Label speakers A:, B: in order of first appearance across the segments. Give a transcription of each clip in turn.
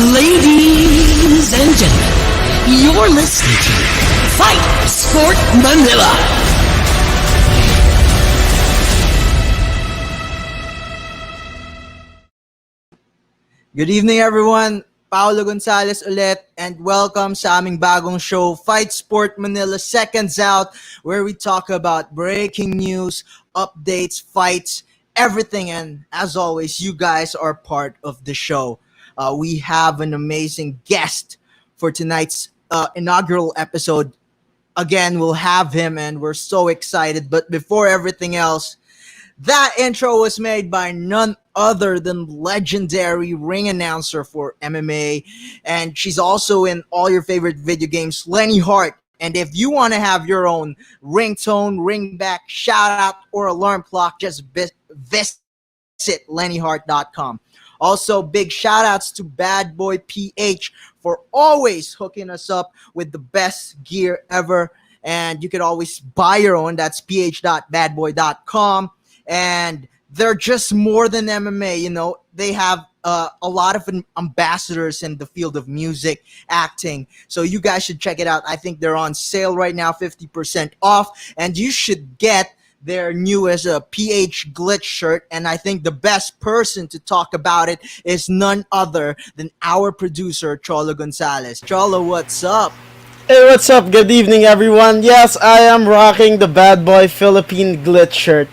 A: Ladies and gentlemen, you're listening to Fight Sport Manila.
B: Good evening everyone, Paulo Gonzales ulit, and welcome sa aming bagong show, Fight Sport Manila Seconds Out, where we talk about breaking news, updates, fights, everything, and as always, you guys are part of the show. We have an amazing guest for tonight's inaugural episode. Again, we'll have him, and we're so excited, but before everything else, that intro was made by none other than legendary ring announcer for MMA, and she's also in all your favorite video games, Lenny Hart. And if you want to have your own ringtone, ringback, shout out, or alarm clock, just visit lennyhart.com. Also, big shout outs to Bad Boy PH for always hooking us up with the best gear ever. And you could always buy your own. That's ph.badboy.com. And they're just more than MMA, you know. They have a lot of ambassadors in the field of music, acting. So you guys should check it out. I think they're on sale right now, 50% off. And you should get their newest PH Glitch shirt. And I think the best person to talk about it is none other than our producer, Cholo Gonzales. Cholo, what's up?
C: Hey, what's up? Good evening, everyone. Yes, I am rocking the Bad Boy Philippine Glitch shirt.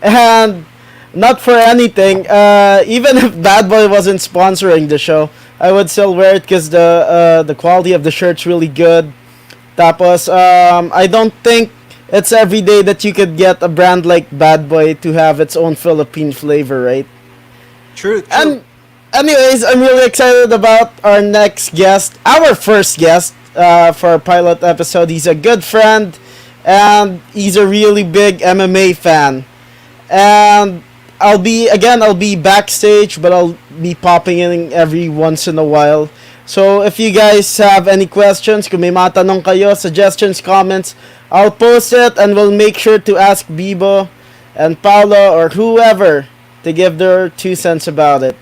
C: And not for anything, even if Bad Boy wasn't sponsoring the show, I would still wear it because the quality of the shirt's really good. Tapos, I don't think it's every day that you could get a brand like Bad Boy to have its own Philippine flavor, right?
B: True.
C: And anyways, I'm really excited about our next guest, our first guest for our pilot episode. He's a good friend, and he's a really big MMA fan. And I'll be backstage, but I'll be popping in every once in a while. So if you guys have any questions, kung may mga tanong kayo, suggestions, comments, I'll post it, and we'll make sure to ask Bibo and Paulo or whoever to give their 2 cents about it.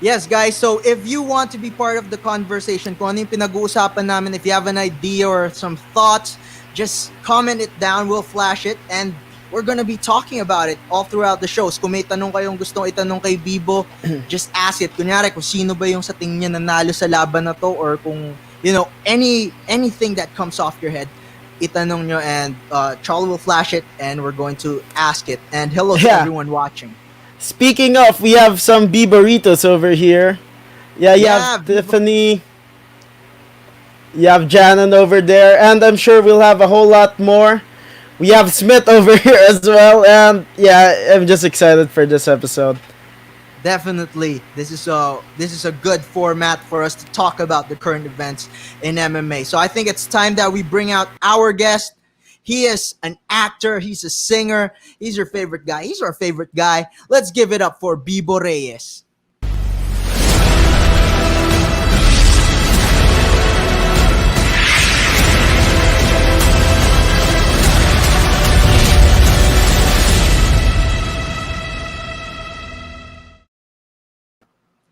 B: Yes, guys. So if you want to be part of the conversation, kung ano yung pinag-uusapan namin, if you have an idea or some thoughts, just comment it down. We'll flash it, and we're gonna be talking about it all throughout the shows. Kung may tanong kayong gustong itanong kay Bibo, just ask it. Kunyari, kung sino ba yung sa tingin niya nanalo sa laban na to, or kung, you know, anything that comes off your head, itanong nyo, and Charlie will flash it, and we're going to ask it. And hello to everyone watching.
C: Speaking of, we have some Biboritos over here. Yeah, you have Tiffany. You have Janan over there, and I'm sure we'll have a whole lot more. We have Smith over here as well, and yeah, I'm just excited for this episode.
B: Definitely, this is a good format for us to talk about the current events in MMA. So I think it's time that we bring out our guest. He is an actor, he's a singer, he's your favorite guy, he's our favorite guy. Let's give it up for Bibo Reyes.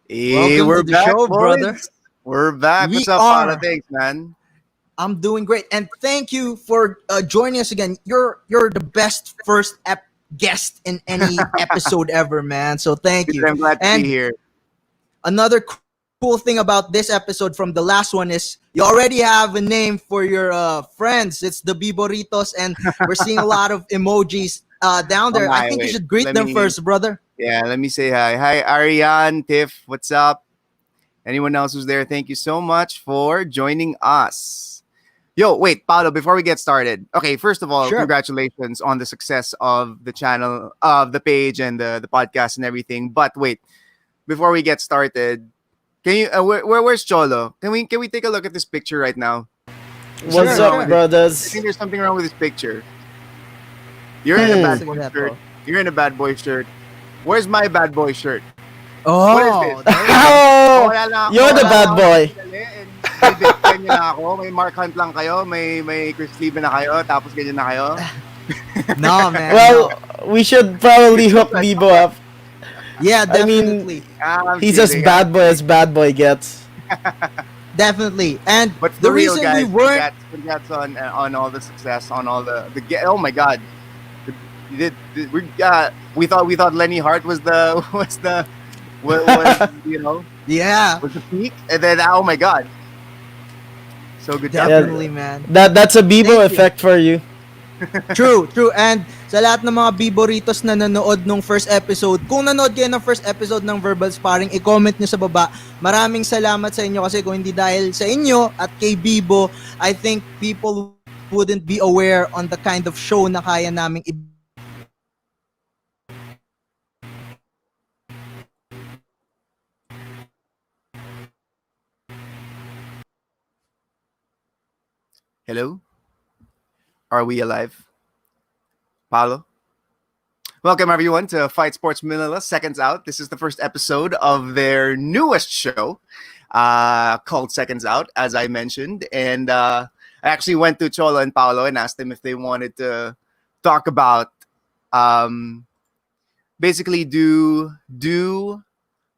D: Hey,
B: Welcome
D: we're
B: to the
D: back,
B: show,
D: boys.
B: brother.
D: We're back.
B: We
D: What's up,
B: are.
D: Paolo? Thanks, man.
B: I'm doing great, and thank you for joining us again. You're the best first guest in any episode ever, man. So thank you.
D: I'm glad to
B: And
D: be here.
B: another cool thing about this episode from the last one is you already have a name for your friends. It's the Biboritos, and we're seeing a lot of emojis down there. I think you should greet them first, brother.
D: Yeah, let me say hi. Hi, Ariane, Tiff, what's up? Anyone else who's there, thank you so much for joining us. Yo, wait, Paolo, before we get started. Okay, first of all, Congratulations on the success of the channel, of the page, and the podcast and everything. But wait, before we get started, can you where's Cholo? Can we take a look at this picture right now?
C: What's up,
D: I
C: brothers?
D: think there's something wrong with this picture. You're in a bad boy shirt. You're in a bad boy shirt. Where's my bad boy shirt?
B: Oh,
D: what is this?
C: Oh, you're the bad boy.
D: May nyo na ako. May Mark Hunt lang kayo. May Chris Lieben na kayo. Tapos ganyan na kayo.
B: No, man.
C: Well, we should probably hook Bibo up.
B: Yeah,
C: I mean,
B: definitely.
D: I'm
C: he's as
D: kidding. I'm
C: bad boy as
D: kidding.
C: bad boy gets.
B: Definitely. And
D: But
B: the
D: for real,
B: reason we
D: guys,
B: weren't
D: congrats on all the success, on all oh my god, the, we thought Lenny Hart was the was
B: yeah,
D: was the peak, and then oh my god, so good job, guys.
B: definitely
C: Yeah,
B: man.
C: that's a Bibo
B: Thank you.
C: effect for you.
B: True, true. And sa lahat ng mga Biboritos na nanood nung first episode, kung nanood kayo ng first episode ng Verbal Sparring, i-comment nyo sa baba. Maraming salamat sa inyo kasi kung hindi dahil sa inyo at kay Bibo, I think people wouldn't be aware on the kind of show na kaya naming ibigay sa mga viewers natin. And definitely,
D: Hello, are we alive, Paulo? Welcome everyone to Fight Sports Manila Seconds Out. This is the first episode of their newest show, called Seconds Out, as I mentioned. And I actually went to Cholo and Paolo and asked them if they wanted to talk about, um, basically do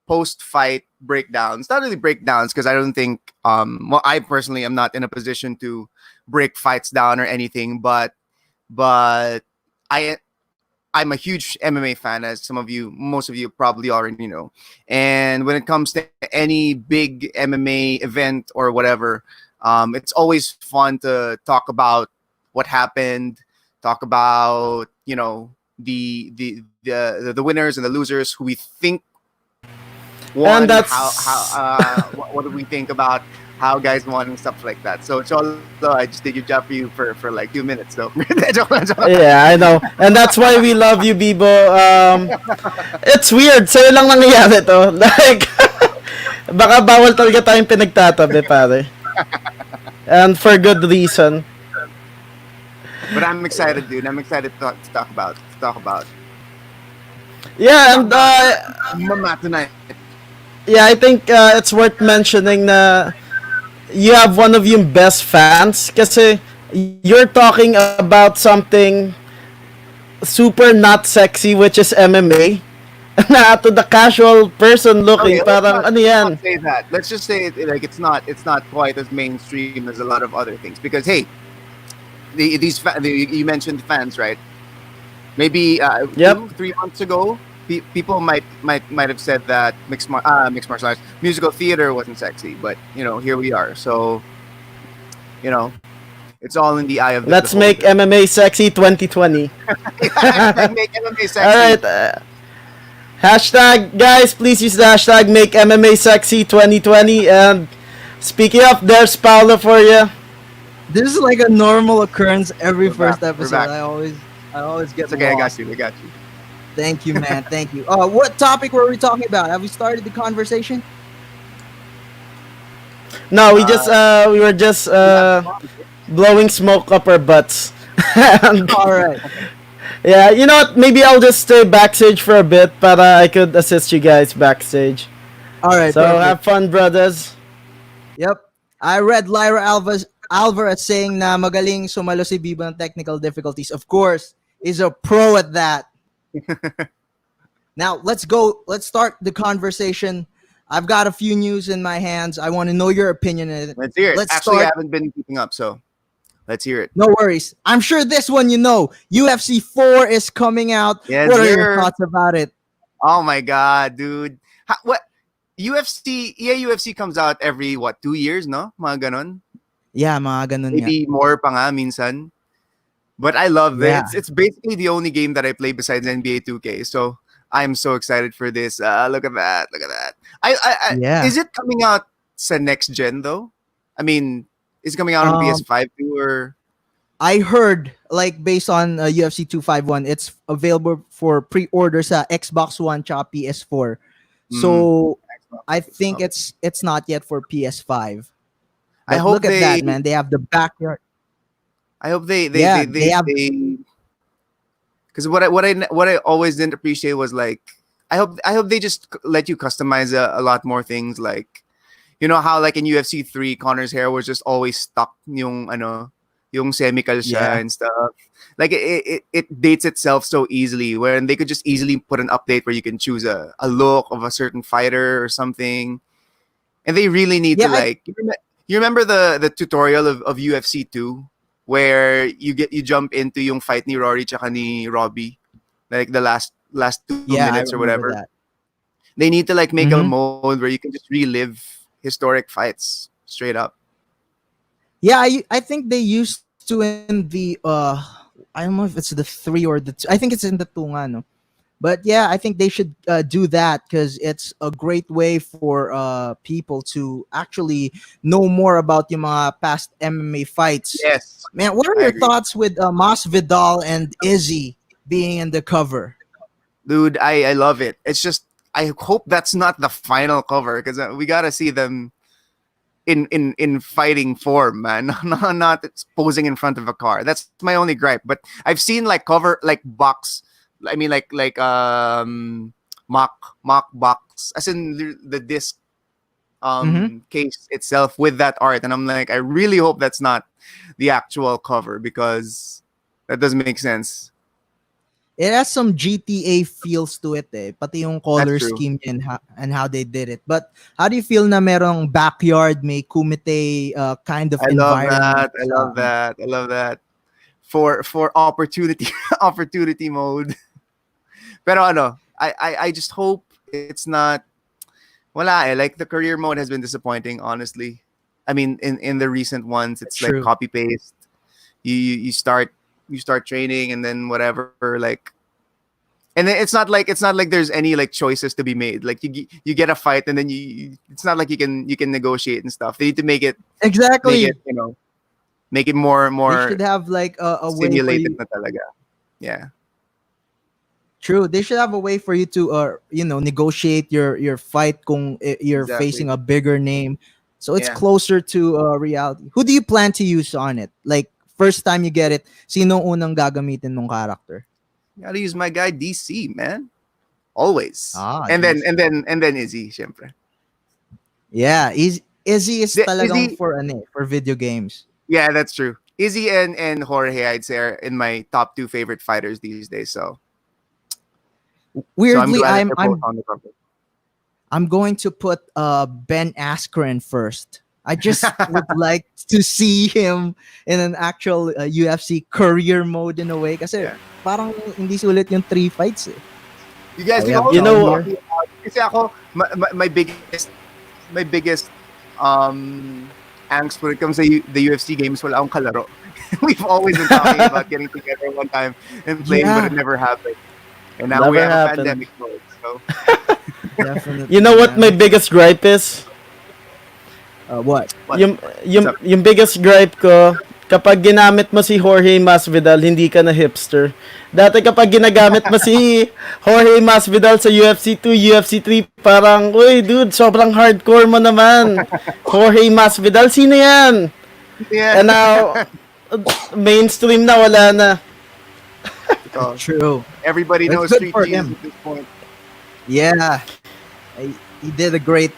D: post fight breakdowns. Not really breakdowns because I don't think, well, I personally am not in a position to break fights down or anything, but I I'm a huge MMA fan, as most of you probably already know. And when it comes to any big MMA event or whatever, it's always fun to talk about what happened, talk about the winners and the losers, who we think
C: And
D: won, how
C: that's
D: what do we think about how guys won and stuff like that. So Cholo, I just did your job for you for like 2 minutes. So joke lang, joke lang.
C: yeah, I know. And that's why we love you, Bibo. It's weird. Sa'yo lang nangyayari to. Like, baka bawal talaga tayong pinagtatabi, pare. And for good reason.
D: But I'm excited, dude. I'm excited to talk about.
C: Yeah, and
D: Mama tonight.
C: yeah, I think it's worth mentioning na you have one of your best fans kasi you're talking about something super not sexy, which is MMA. Na to the casual person looking,
D: Okay,
C: parang ano
D: let's
C: yan?
D: not say that. Let's just say like it's not quite as mainstream as a lot of other things. Because hey, you mentioned fans, right? Maybe
C: Yep.
D: 2-3 months ago, people might have said that mixed martial arts, musical theater wasn't sexy, but here we are. So it's all in the eye of the
C: Let's make
D: beholder.
C: MMA sexy 2020.
D: Make MMA sexy.
C: All right. Hashtag, guys, please use the hashtag make MMA sexy 2020. And speaking of, there's Paolo for you.
B: this is like a normal occurrence every
D: We're
B: first
D: back, we're
B: episode.
D: back.
B: I always get
D: It's okay. I
B: lost.
D: got you.
B: Thank you, man. Thank you. What topic were we talking about? Have we started the conversation?
C: No, we were just blowing smoke up our butts. And,
B: All right.
C: yeah, you know what? Maybe I'll just stay backstage for a bit, but I could assist you guys backstage.
B: All right.
C: So
B: perfect.
C: have fun, brothers.
B: Yep. I read Lyra Alvarez saying na magaling sumalo si Bibo ng technical difficulties. Of course, he's a pro at that. Now, let's go. Let's start the conversation. I've got a few news in my hands. I want to know your opinion on it.
D: Let's hear it.
B: Let's
D: Actually,
B: start.
D: I haven't been keeping up, so let's hear it.
B: No worries. I'm sure this one you know. UFC 4 is coming out.
D: Yes,
B: What are
D: sir.
B: your thoughts about it?
D: Oh my god, dude! What UFC? Yeah, UFC comes out every 2 years, no? Mga ganon.
B: Yeah, mga ganun nga.
D: Maybe more pa nga minsan. But I love it.
B: Yeah.
D: It's basically the only game that I play besides NBA 2K. So I'm so excited for this. Look at that. Look at that.
B: Yeah.
D: Is it coming out sa next gen though? I mean, is it coming out on PS5 too, or?
B: I heard, like, based on UFC 251, it's available for pre-order sa Xbox One tsaka PS4. So I think it's not yet for PS5.
D: I
B: But
D: hope
B: look at that, man. They have the backyard.
D: I hope they
B: have.
D: because what I always didn't appreciate was like I hope they just let you customize a lot more things, like how like in UFC 3 Connor's hair was just always stuck yung yung chemical siya
B: Yeah.
D: and stuff. Like it dates itself so easily, when they could just easily put an update where you can choose a look of a certain fighter or something. And they really need to
B: Yeah,
D: like you remember the tutorial of UFC 2 where you jump into yung fight ni Rory tsaka ni Robbie, like the last 2 minutes
B: I
D: or
B: remember
D: whatever.
B: that.
D: They need to like make a
B: Mm-hmm.
D: mode where you can just relive historic fights straight up.
B: Yeah, I think they used to in the I don't know if it's the 3 or the 2. I think it's in the 2 nga, no. But yeah, I think they should do that because it's a great way for people to actually know more about yung mga past MMA fights.
D: Yes,
B: Man, what are
D: I
B: your
D: agree.
B: thoughts with Masvidal and Izzy being in the cover?
D: Dude, I love it. It's just I hope that's not the final cover, because we gotta see them in fighting form, man. Not posing in front of a car. That's my only gripe. But I've seen like cover like box. I mean like mock box, as in the disc
B: Mm-hmm.
D: case itself with that art, and I'm like, I really hope that's not the actual cover, because that doesn't make sense.
B: It has some GTA feels to it eh. Pati yung
D: That's
B: color
D: true.
B: scheme and how they did it. But how do you feel na merong backyard, may kumite kind of
D: I love
B: environment?
D: that. I love that. I love that. For opportunity opportunity mode. Pero ano, I just hope it's not wala eh. Like the career mode has been disappointing, honestly. I mean, in the recent ones, it's like
B: True.
D: copy paste. You start training and then whatever, like, and then it's not like there's any like choices to be made. Like you get a fight and then it's not like you can negotiate and stuff. They need to
B: Exactly.
D: make it more
B: They should have like a way for
D: simulated
B: you.
D: na talaga. Yeah.
B: True. They should have a way for you to negotiate your fight kung you're
D: Exactly.
B: facing a bigger name. So it's
D: Yeah.
B: closer to reality. Who do you plan to use on it? Like first time you get it, sino unang gagamitin mong character?
D: Gotta use my guy DC, man. Always.
B: Ah,
D: And then
B: DC.
D: Izzy, syempre.
B: Yeah, Izzy is talagang
D: Izzy,
B: for video games.
D: yeah, that's true. Izzy and Jorge, I'd say, are in my top two favorite fighters these days. So I'm
B: Weirdly,
D: glad that
B: I'm
D: they're both
B: I'm
D: on the cover.
B: I'm going to put Ben Askren first. I just would like to see him in an actual UFC career mode in a way kasi
D: Yeah.
B: parang hindi sulit yung 3 fights eh.
D: You guys
B: I
D: know,
B: have
C: You know-
B: John here.
D: kasi ako, my biggest angst when it comes to the UFC games, wala akong kalaro. We've always been talking about getting together one time and playing, but
B: Yeah.
D: it never happened. And now we
C: Never
D: have
C: happened.
D: a pandemic mode. So
B: Definitely.
C: You know what my
B: man.
C: biggest gripe is?
B: What?
D: what?
C: Yung biggest gripe ko, kapag ginamit mo si Jorge Masvidal, hindi ka na hipster. Dati kapag ginagamit mo si Jorge Masvidal sa UFC 2, UFC 3, parang, uy dude, sobrang hardcore mo naman. Jorge Masvidal, sino yan?
D: Yeah.
C: And now, mainstream na, wala na.
D: So,
B: True.
D: everybody
B: That's
D: knows
B: good
D: Street
B: for
D: Jesus
B: him.
D: at this point.
B: Yeah. He did a great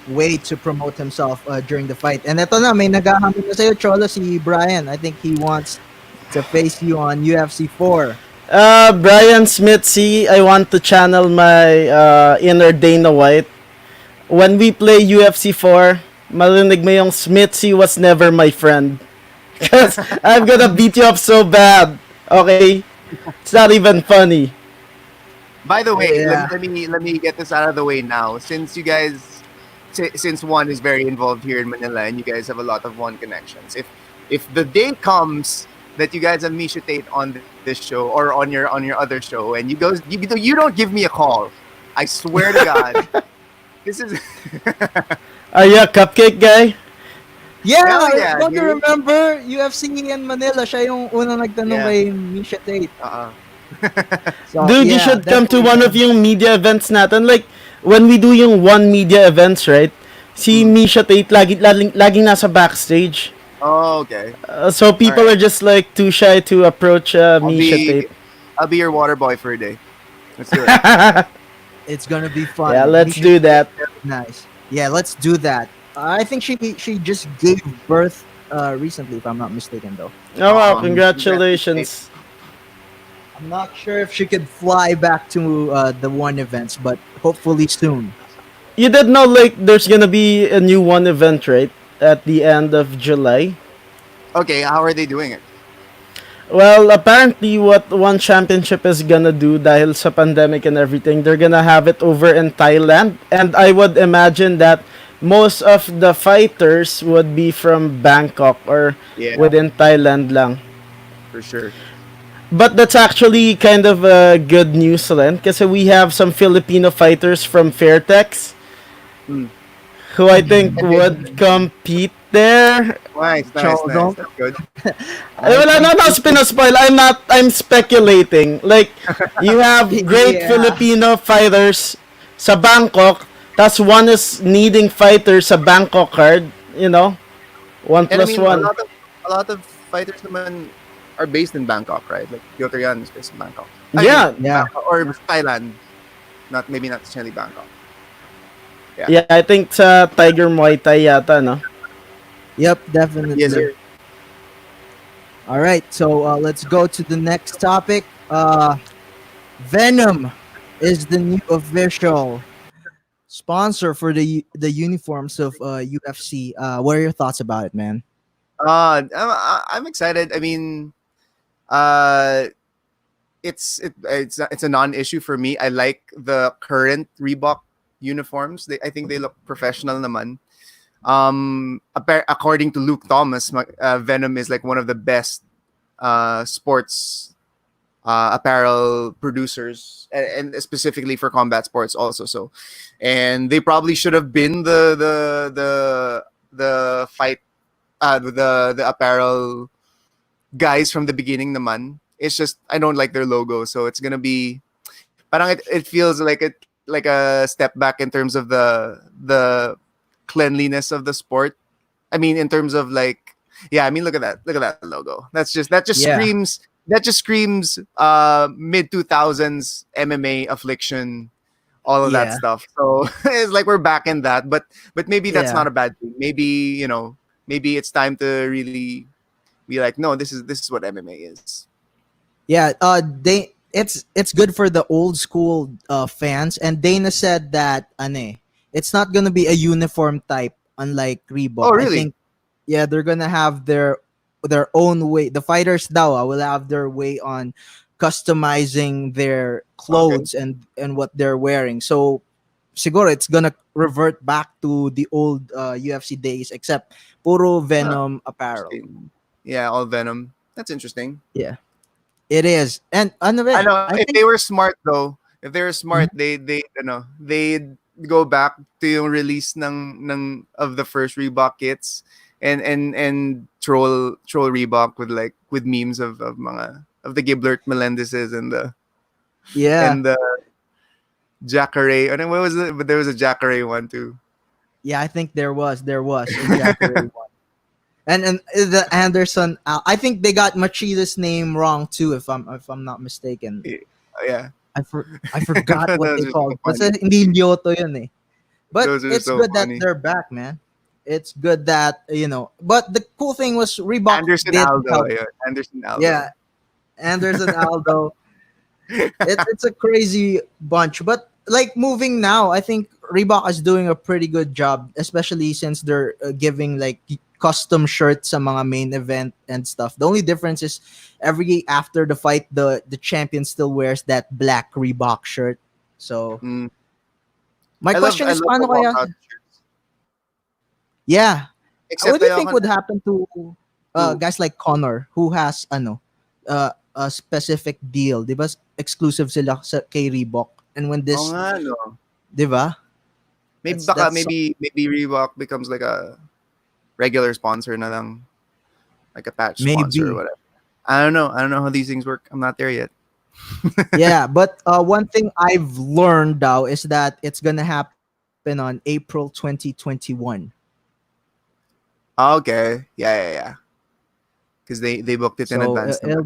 B: way to promote himself during the fight. And eto na, may naghahamon na sa'yo, Cholo, si Brian. I think he wants to face you on UFC 4.
C: Brian Smitsy, I want to channel my inner Dana White. When we play UFC 4, marinig mo yung Smitsy was never my friend. Because I'm gonna beat you up so bad. Okay? It's not even funny.
D: By the way,
B: Yeah.
D: let me get this out of the way now. Since you guys, since Juan is very involved here in Manila, and you guys have a lot of Juan connections, if the day comes that you guys have Misha Tate on this show or on your other show, and you don't give me a call, I swear to God, this is
C: Are you a cupcake guy?
B: Yeah,
D: Hell yeah,
B: don't you
D: dude.
B: remember? UFC in Manila, siya yung unang nagtanong
D: Yeah.
B: kay Misha Tate. So,
C: Dude, you
B: yeah,
C: should come to
B: definitely,
C: one
B: man.
C: of yung media events natin. Like, when we do yung one media events, right? Si Misha Tate laging nasa backstage.
D: Oh, okay.
C: So people
D: Alright.
C: are just like too shy to approach Misha Tate.
D: I'll be your water boy for a day. Let's do it.
B: It's gonna be fun.
C: Yeah, let's
B: Misha
C: do that.
B: Nice. Yeah, let's do that. I think she just gave birth recently, if I'm not mistaken, though.
C: Oh wow,
D: Congratulations.
C: congratulations.
B: I'm not sure if she could fly back to the one events, but hopefully soon.
C: You did know like there's gonna be a new one event, right? At the end of July.
D: Okay, how are they doing it?
C: Well, apparently what one championship is gonna do dahil sa pandemic and everything, they're gonna have it over in Thailand. And I would imagine that most of the fighters would be from Bangkok or
D: Yeah,
C: within Thailand lang.
D: for sure.
C: But that's actually kind of good news rin kasi we have some Filipino fighters from Fairtex
D: Hmm.
C: who I think would compete there.
B: Cholo.
D: That's good.
C: Ay, wala na ako pinaspoil. I'm speculating. Like, you have great
B: Yeah.
C: Filipino fighters sa Bangkok, tas one is needing fighters sa Bangkok card, you know? One
D: And I
C: plus
D: mean,
C: one.
D: a lot of fighters naman are based in Bangkok, right? Like Piotr Yan is based in Bangkok.
C: Yeah.
B: Yeah.
D: Bangkok, or Thailand. Maybe not necessarily Bangkok.
C: Yeah, I think sa Tiger Muay Thai yata, no?
B: Yep, definitely.
D: Yes, sir.
B: All right, so let's go to the next topic. Venom is the new official sponsor for the uniforms of UFC. What are your thoughts about it, man?
D: I'm excited. I mean, uh, it's a non-issue for me. I like the current Reebok uniforms. I think they look professional naman. According to Luke Thomas, Venom is like one of the best sports apparel producers, and specifically for combat sports also. So, and they probably should have been the fight the apparel guys from the beginning naman. It's just I don't like their logo, so it's gonna be parang it feels like a step back in terms of the cleanliness of the sport. I mean, in terms of like, yeah, I mean, look at that logo. That just
B: Yeah.
D: screams mid 2000s MMA affliction, all of that
B: Yeah.
D: stuff. So it's like we're back in that, but maybe that's
B: Yeah.
D: not a bad thing. Maybe it's time to really be like, no, this is what MMA is.
B: Yeah, it's good for the old school fans, and Dana said that it's not gonna be a uniform type unlike Reebok.
D: Oh,
B: I
D: really?
B: think they're gonna have their own way. The fighters daw will have their way on customizing their clothes and what they're wearing. So siguro it's gonna revert back to the old UFC days, except puro
D: Huh,
B: Venom apparel.
D: interesting. Yeah, all Venom. That's interesting.
B: Yeah, it is. And ano
D: I
B: ba,
D: know
B: I
D: if
B: think
D: they were smart though, if they were smart, they'd go back to yung release ng of the first Reebok kits and troll Reebok with memes of the Giblert Melendezes
B: yeah.
D: and the Jacare. I don't know what was it, but there was a Jacare one too.
B: Yeah, I think there was a Jacare one. And the Anderson, I think they got Machida's name wrong too, if I'm not mistaken.
D: Yeah,
B: I forgot what
D: Those
B: they
D: are
B: called.
D: so
B: Basta
D: funny.
B: hindi Lyoto yun eh. But
D: Those are
B: it's
D: so
B: good
D: funny.
B: that they're back, man. It's good that But the cool thing was Reebok
D: Anderson
B: did
D: Aldo.
B: help.
D: Yeah, Anderson Aldo.
B: Yeah, Anderson Aldo. It's a crazy bunch. But like moving now, I think Reebok is doing a pretty good job, especially since they're giving like custom shirts sa mga main event and stuff. The only difference is every after the fight, the champion still wears that black Reebok shirt. So
D: Mm.
B: my question
D: I
B: is,
D: love
B: paano
D: the
B: kaya?
D: walkout shirts.
B: Yeah,
D: Except
B: what do you think
D: ayoko
B: would happen to
D: Who?
B: guys like Connor who has a specific deal, 'di ba? Exclusive sila kay Reebok. And when
D: Oo
B: this,
D: nga, no.
B: 'di ba? That's
D: Maybe Reebok becomes like a regular sponsor na lang, like a patch sponsor or
B: maybe.
D: whatever. I don't know. I don't know how these things work. I'm not there yet.
B: Yeah, but one thing I've learned now is that it's gonna happen on April 2021.
D: Okay. Yeah. Because they booked it in
B: So
D: advance.
B: it'll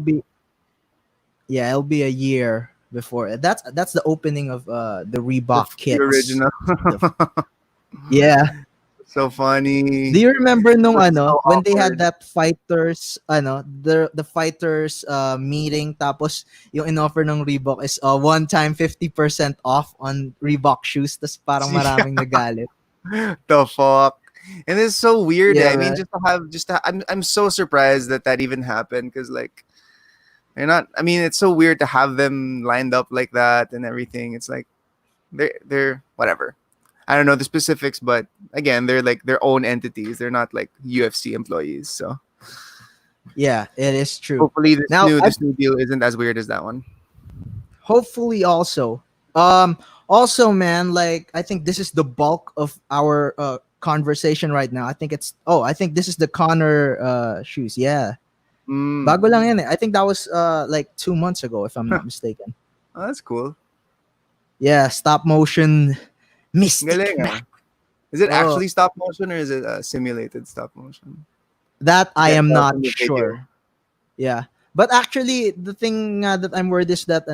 B: be a year before. That's the opening of the
D: The,
B: Reebok
D: the
B: kits.
D: original.
B: Yeah,
D: So funny.
B: Do you remember nung
D: That's so
B: when they had
D: awkward.
B: that fighters the fighters meeting, tapos yung inoffer ng Reebok is one time 50% off on Reebok shoes, tas parang maraming nagalit.
D: The fuck. And it's so weird.
B: Yeah,
D: I mean,
B: right.
D: I'm so surprised that that even happened because like they're not. I mean, it's so weird to have them lined up like that and everything. It's like they're whatever. I don't know the specifics, but again, they're like their own entities. They're not like UFC employees. So
B: Yeah, it is true.
D: hopefully
B: Now,
D: this new deal isn't as weird as that one.
B: hopefully also. Also, man, like I think this is the bulk of our conversation right now. I think this is the Connor shoes. Yeah.
D: Mm.
B: Bago lang yan eh. I think that was like 2 months ago, if I'm not mistaken.
D: Oh, that's cool.
B: Yeah, stop motion Mystic
D: Galing,
B: Mac.
D: Is it
B: Oh,
D: actually stop motion or is it simulated stop motion?
B: that
D: You
B: I
D: can't
B: am
D: tell
B: not
D: from the video.
B: sure. Yeah. But actually, the thing that I'm worried is that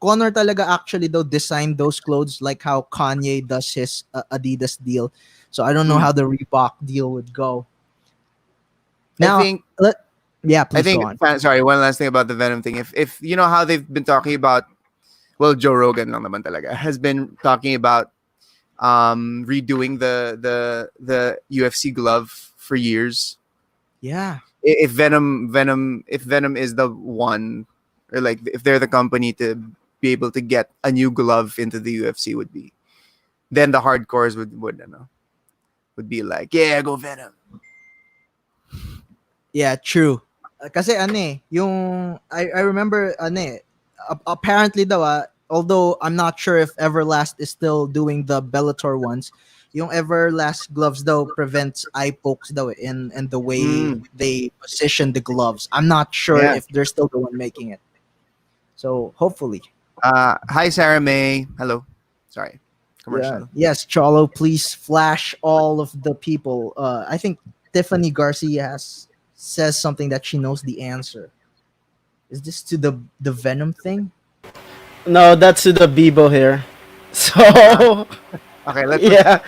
B: Connor talaga actually though designed those clothes like how Kanye does his Adidas deal. So I don't know
D: Mm.
B: how the Reebok deal would go.
D: I
B: Now,
D: think
B: yeah,
D: I
B: please go
D: think
B: on.
D: sorry, one last thing about the Venom thing. If you know how they've been talking about, well, Joe Rogan lang naman talaga has been talking about redoing the UFC glove for years.
B: Yeah.
D: If Venom is the one, or like if they're the company to be able to get a new glove into the UFC, would be, then the hardcores would you know, would be like, yeah, go Venom.
B: Yeah, true. Kasi yung I remember apparently daw although I'm not sure if Everlast is still doing the Bellator ones, yung Everlast gloves though prevents eye pokes though in the way
D: Mm,
B: they position the gloves. I'm not sure
D: yeah.
B: if they're still the one making it. So hopefully.
D: Hi Sarah May. Hello. Sorry.
B: Yeah.
D: Commercial.
B: Yes, Cholo, please flash all of the people. I think Tiffany Garcia says something that she knows the answer. Is this to the Venom thing?
C: No, that's to the Bibo here. So
D: Okay, let's
C: yeah.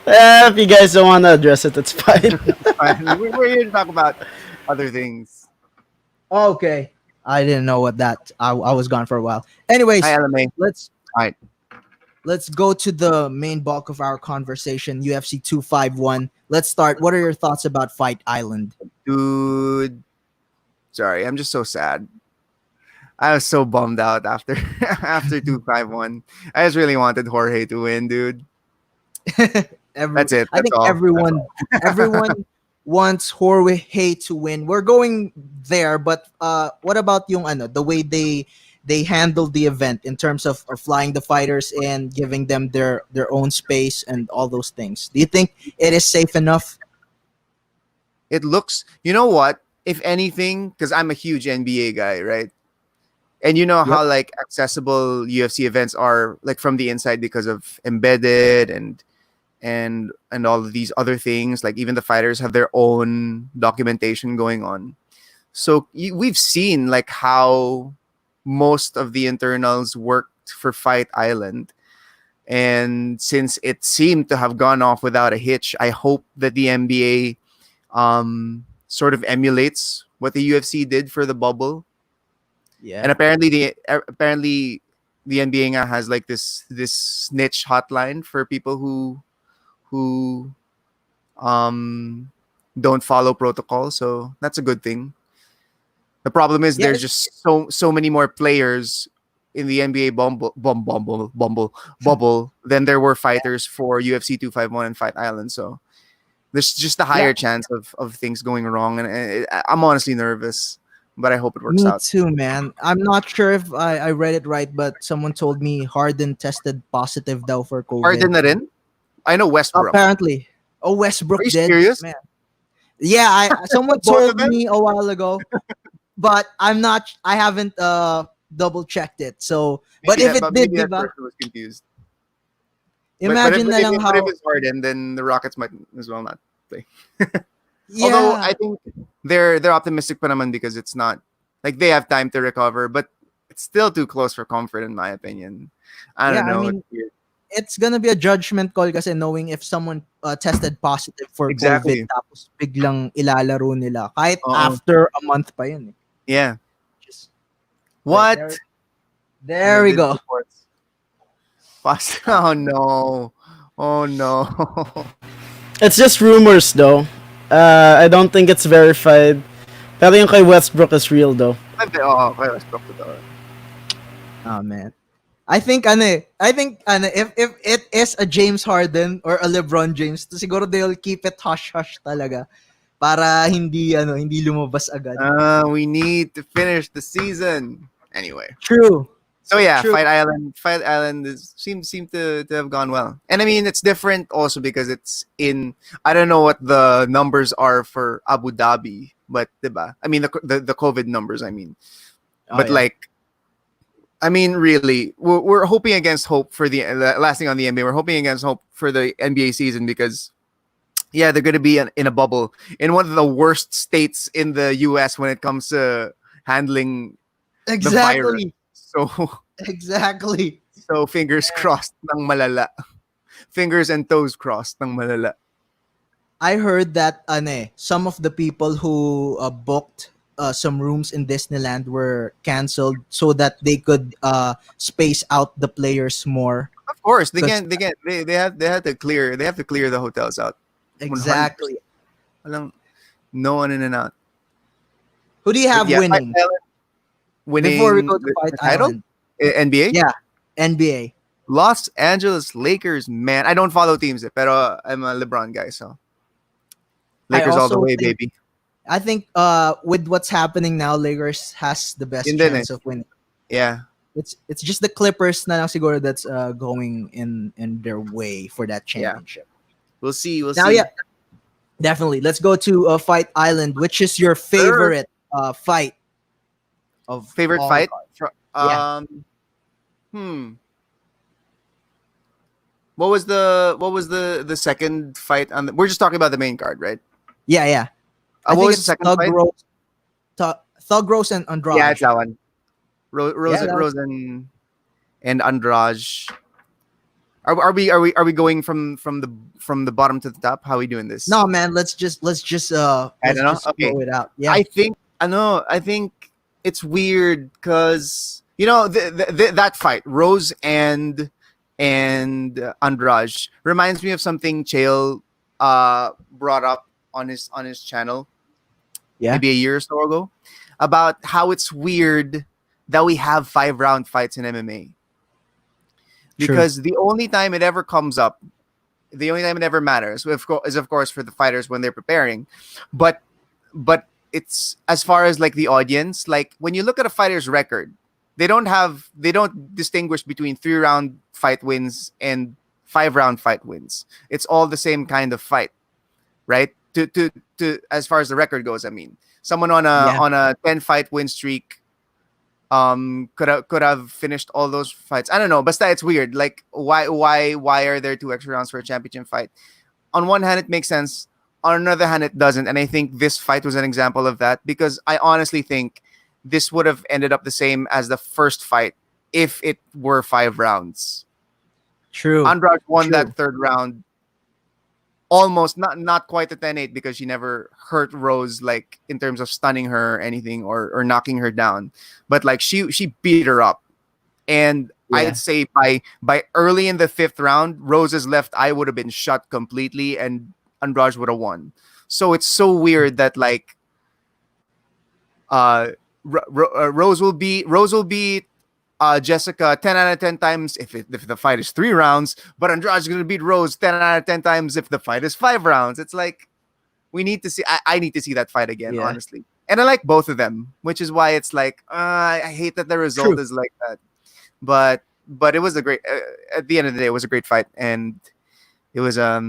C: If you guys don't want to address it, it's fine.
D: fine. We're here to talk about other things.
B: Okay. I didn't know what that. I was gone for a while.
D: Hi
B: Anyways,
D: LMA.
B: let's
D: Hi.
B: let's go to the main bulk of our conversation. UFC 251. Let's start. What are your thoughts about Fight Island?
D: Dude. Sorry, I'm just so sad. I was so bummed out after after 251. I just really wanted Jorge to win, dude. That's it.
B: I
D: That's
B: think
D: all.
B: everyone wants Jorge to win. We're going there, but what about yung the way they handled the event in terms of flying the fighters and giving them their own space and all those things? Do you think it is safe enough?
D: It looks, you know what? If anything, because I'm a huge NBA guy, right? And you know
B: Yep.
D: how like accessible UFC events are like from the inside because of embedded and all of these other things. Like even the fighters have their own documentation going on. So we've seen like how most of the internals worked for Fight Island. And since it seemed to have gone off without a hitch, I hope that the NBA sort of emulates what the UFC did for the bubble. And
B: Yeah.
D: apparently the NBA nga has like this niche hotline for people who don't follow protocol. So that's a good thing. The problem is
B: Yeah.
D: there's just so many more players in the NBA bubble than there were fighters for UFC 251 and Fight Island. So there's just a higher
B: Yeah.
D: chance of things going wrong, and I'm honestly nervous, but I hope it works
B: Me
D: out.
B: too, man. I'm not sure if I read it right, but someone told me Harden tested positive daw for
D: Harden
B: COVID.
D: na rin? I know Westbrook.
B: Apparently. Oh, Westbrook
D: Are you
B: did.
D: serious?
B: Man. Yeah, someone
D: Both of
B: told
D: them?
B: me a while ago, but I haven't double checked it. So, but if it did,
D: Maybe that
B: diba?
D: person was confused.
B: Imagine na lang
D: But if
B: how
D: it's Harden, then the Rockets might as well not play.
B: yeah.
D: Although I think they're optimistic pa naman because it's not like they have time to recover, but it's still too close for comfort in my opinion. I
B: Yeah,
D: don't
B: I
D: know.
B: mean,
D: It's weird.
B: it's gonna be a judgment call kasi knowing if someone tested positive for COVID
D: Exactly.
B: tapos biglang ilalaro nila kahit
D: Oo.
B: after a month pa yun.
D: Yeah.
B: Just
D: What?
B: there we
D: Did
B: go.
D: reports. Oh no. Oh no.
C: It's just rumors though. I don't think it's verified. Pero yung kay Westbrook is real though.
D: Okay, let's talk to that.
B: Oh man. I think if it is a James Harden or a LeBron James, siguro they'll keep it hush hush talaga para hindi lumabas agad.
D: We need to finish the season. Anyway.
B: True.
D: So yeah,
B: True.
D: Fight Island seems to have gone well. And I mean it's different also because it's in I don't know what the numbers are for Abu Dhabi, but diba? I mean the COVID numbers I mean. But
B: yeah.
D: like I mean really we're hoping against hope for the last thing on the NBA. We're hoping against hope for the NBA season because yeah, they're going to be in a bubble in one of the worst states in the US when it comes to handling the virus.
B: Exactly.
D: So
B: Exactly.
D: so fingers crossed ng malala. Fingers and toes crossed ng malala.
B: I heard that some of the people who booked some rooms in Disneyland were canceled so that they could space out the players more.
D: Of course, they
B: 'Cause-
D: can't they have to clear the hotels out.
B: Exactly.
D: 100%. Walang no one in and out.
B: Who do you have
D: But yeah,
B: winning?
D: Fight Island winning
B: Before we go to
D: the
B: Fight
D: title?
B: Island?
D: NBA?
B: Yeah, NBA.
D: Los Angeles Lakers, man. I don't follow teams, pero I'm a LeBron guy, so Lakers all the
B: also
D: way,
B: think-
D: baby.
B: I think with what's happening now, Lakers has the best
D: Yun din
B: chance of winning.
D: Yeah.
B: It's just the Clippers na lang siguro that's going in their way for that championship.
D: We'll see.
B: Now, yeah, definitely. Let's go to Fight Island. Which is your favorite fight? Of
D: Favorite
B: all
D: fight?
B: cards? Yeah.
D: What was the second fight on we're just talking about the main card, right?
B: Yeah.
D: What was the second
B: Thug
D: fight?
B: Rose, Thug Rose and Andrade.
D: Yeah, it's that one. Rose
B: that was-
D: and Andrade. Are we going from the bottom to the top? How are we doing this?
B: No, man. Let's just
D: I don't know. Okay.
B: throw it out. Yeah.
D: I think it's weird because that fight, Rose and Andrade, reminds me of something Chael brought up on his channel maybe a year or so ago about how it's weird that we have 5-round fights in MMA. Because the only time it ever comes up, the only time it ever matters, is of course for the fighters when they're preparing, but it's as far as like the audience, like when you look at a fighter's record, they don't distinguish between 3-round fight wins and 5-round fight wins. It's all the same kind of fight, right? To as far as the record goes, I mean, someone on a 10-fight win streak could have finished all those fights. I don't know, but it's weird. Like why are there 2 extra rounds for a championship fight? On one hand, it makes sense. On another hand, it doesn't. And I think this fight was an example of that because I honestly think this would have ended up the same as the first fight if it were 5 rounds.
B: True.
D: Andrade won that 3rd round. Almost not quite a 10-8 because she never hurt Rose like in terms of stunning her or anything or knocking her down, but like she beat her up, and I'd say by early in the 5th round, Rose's left eye would have been shut completely, and Andrade would have won. So it's so weird that like Rose will beat Jessica 10 out of 10 times if the fight is 3 rounds, but Andrade's going to beat Rose 10 out of 10 times if the fight is 5 rounds. It's like we need to see. I need to see that fight again, honestly. And I like both of them, which is why it's like I hate that the result is like that. But it was a great. At the end of the day, it was a great fight, and it was I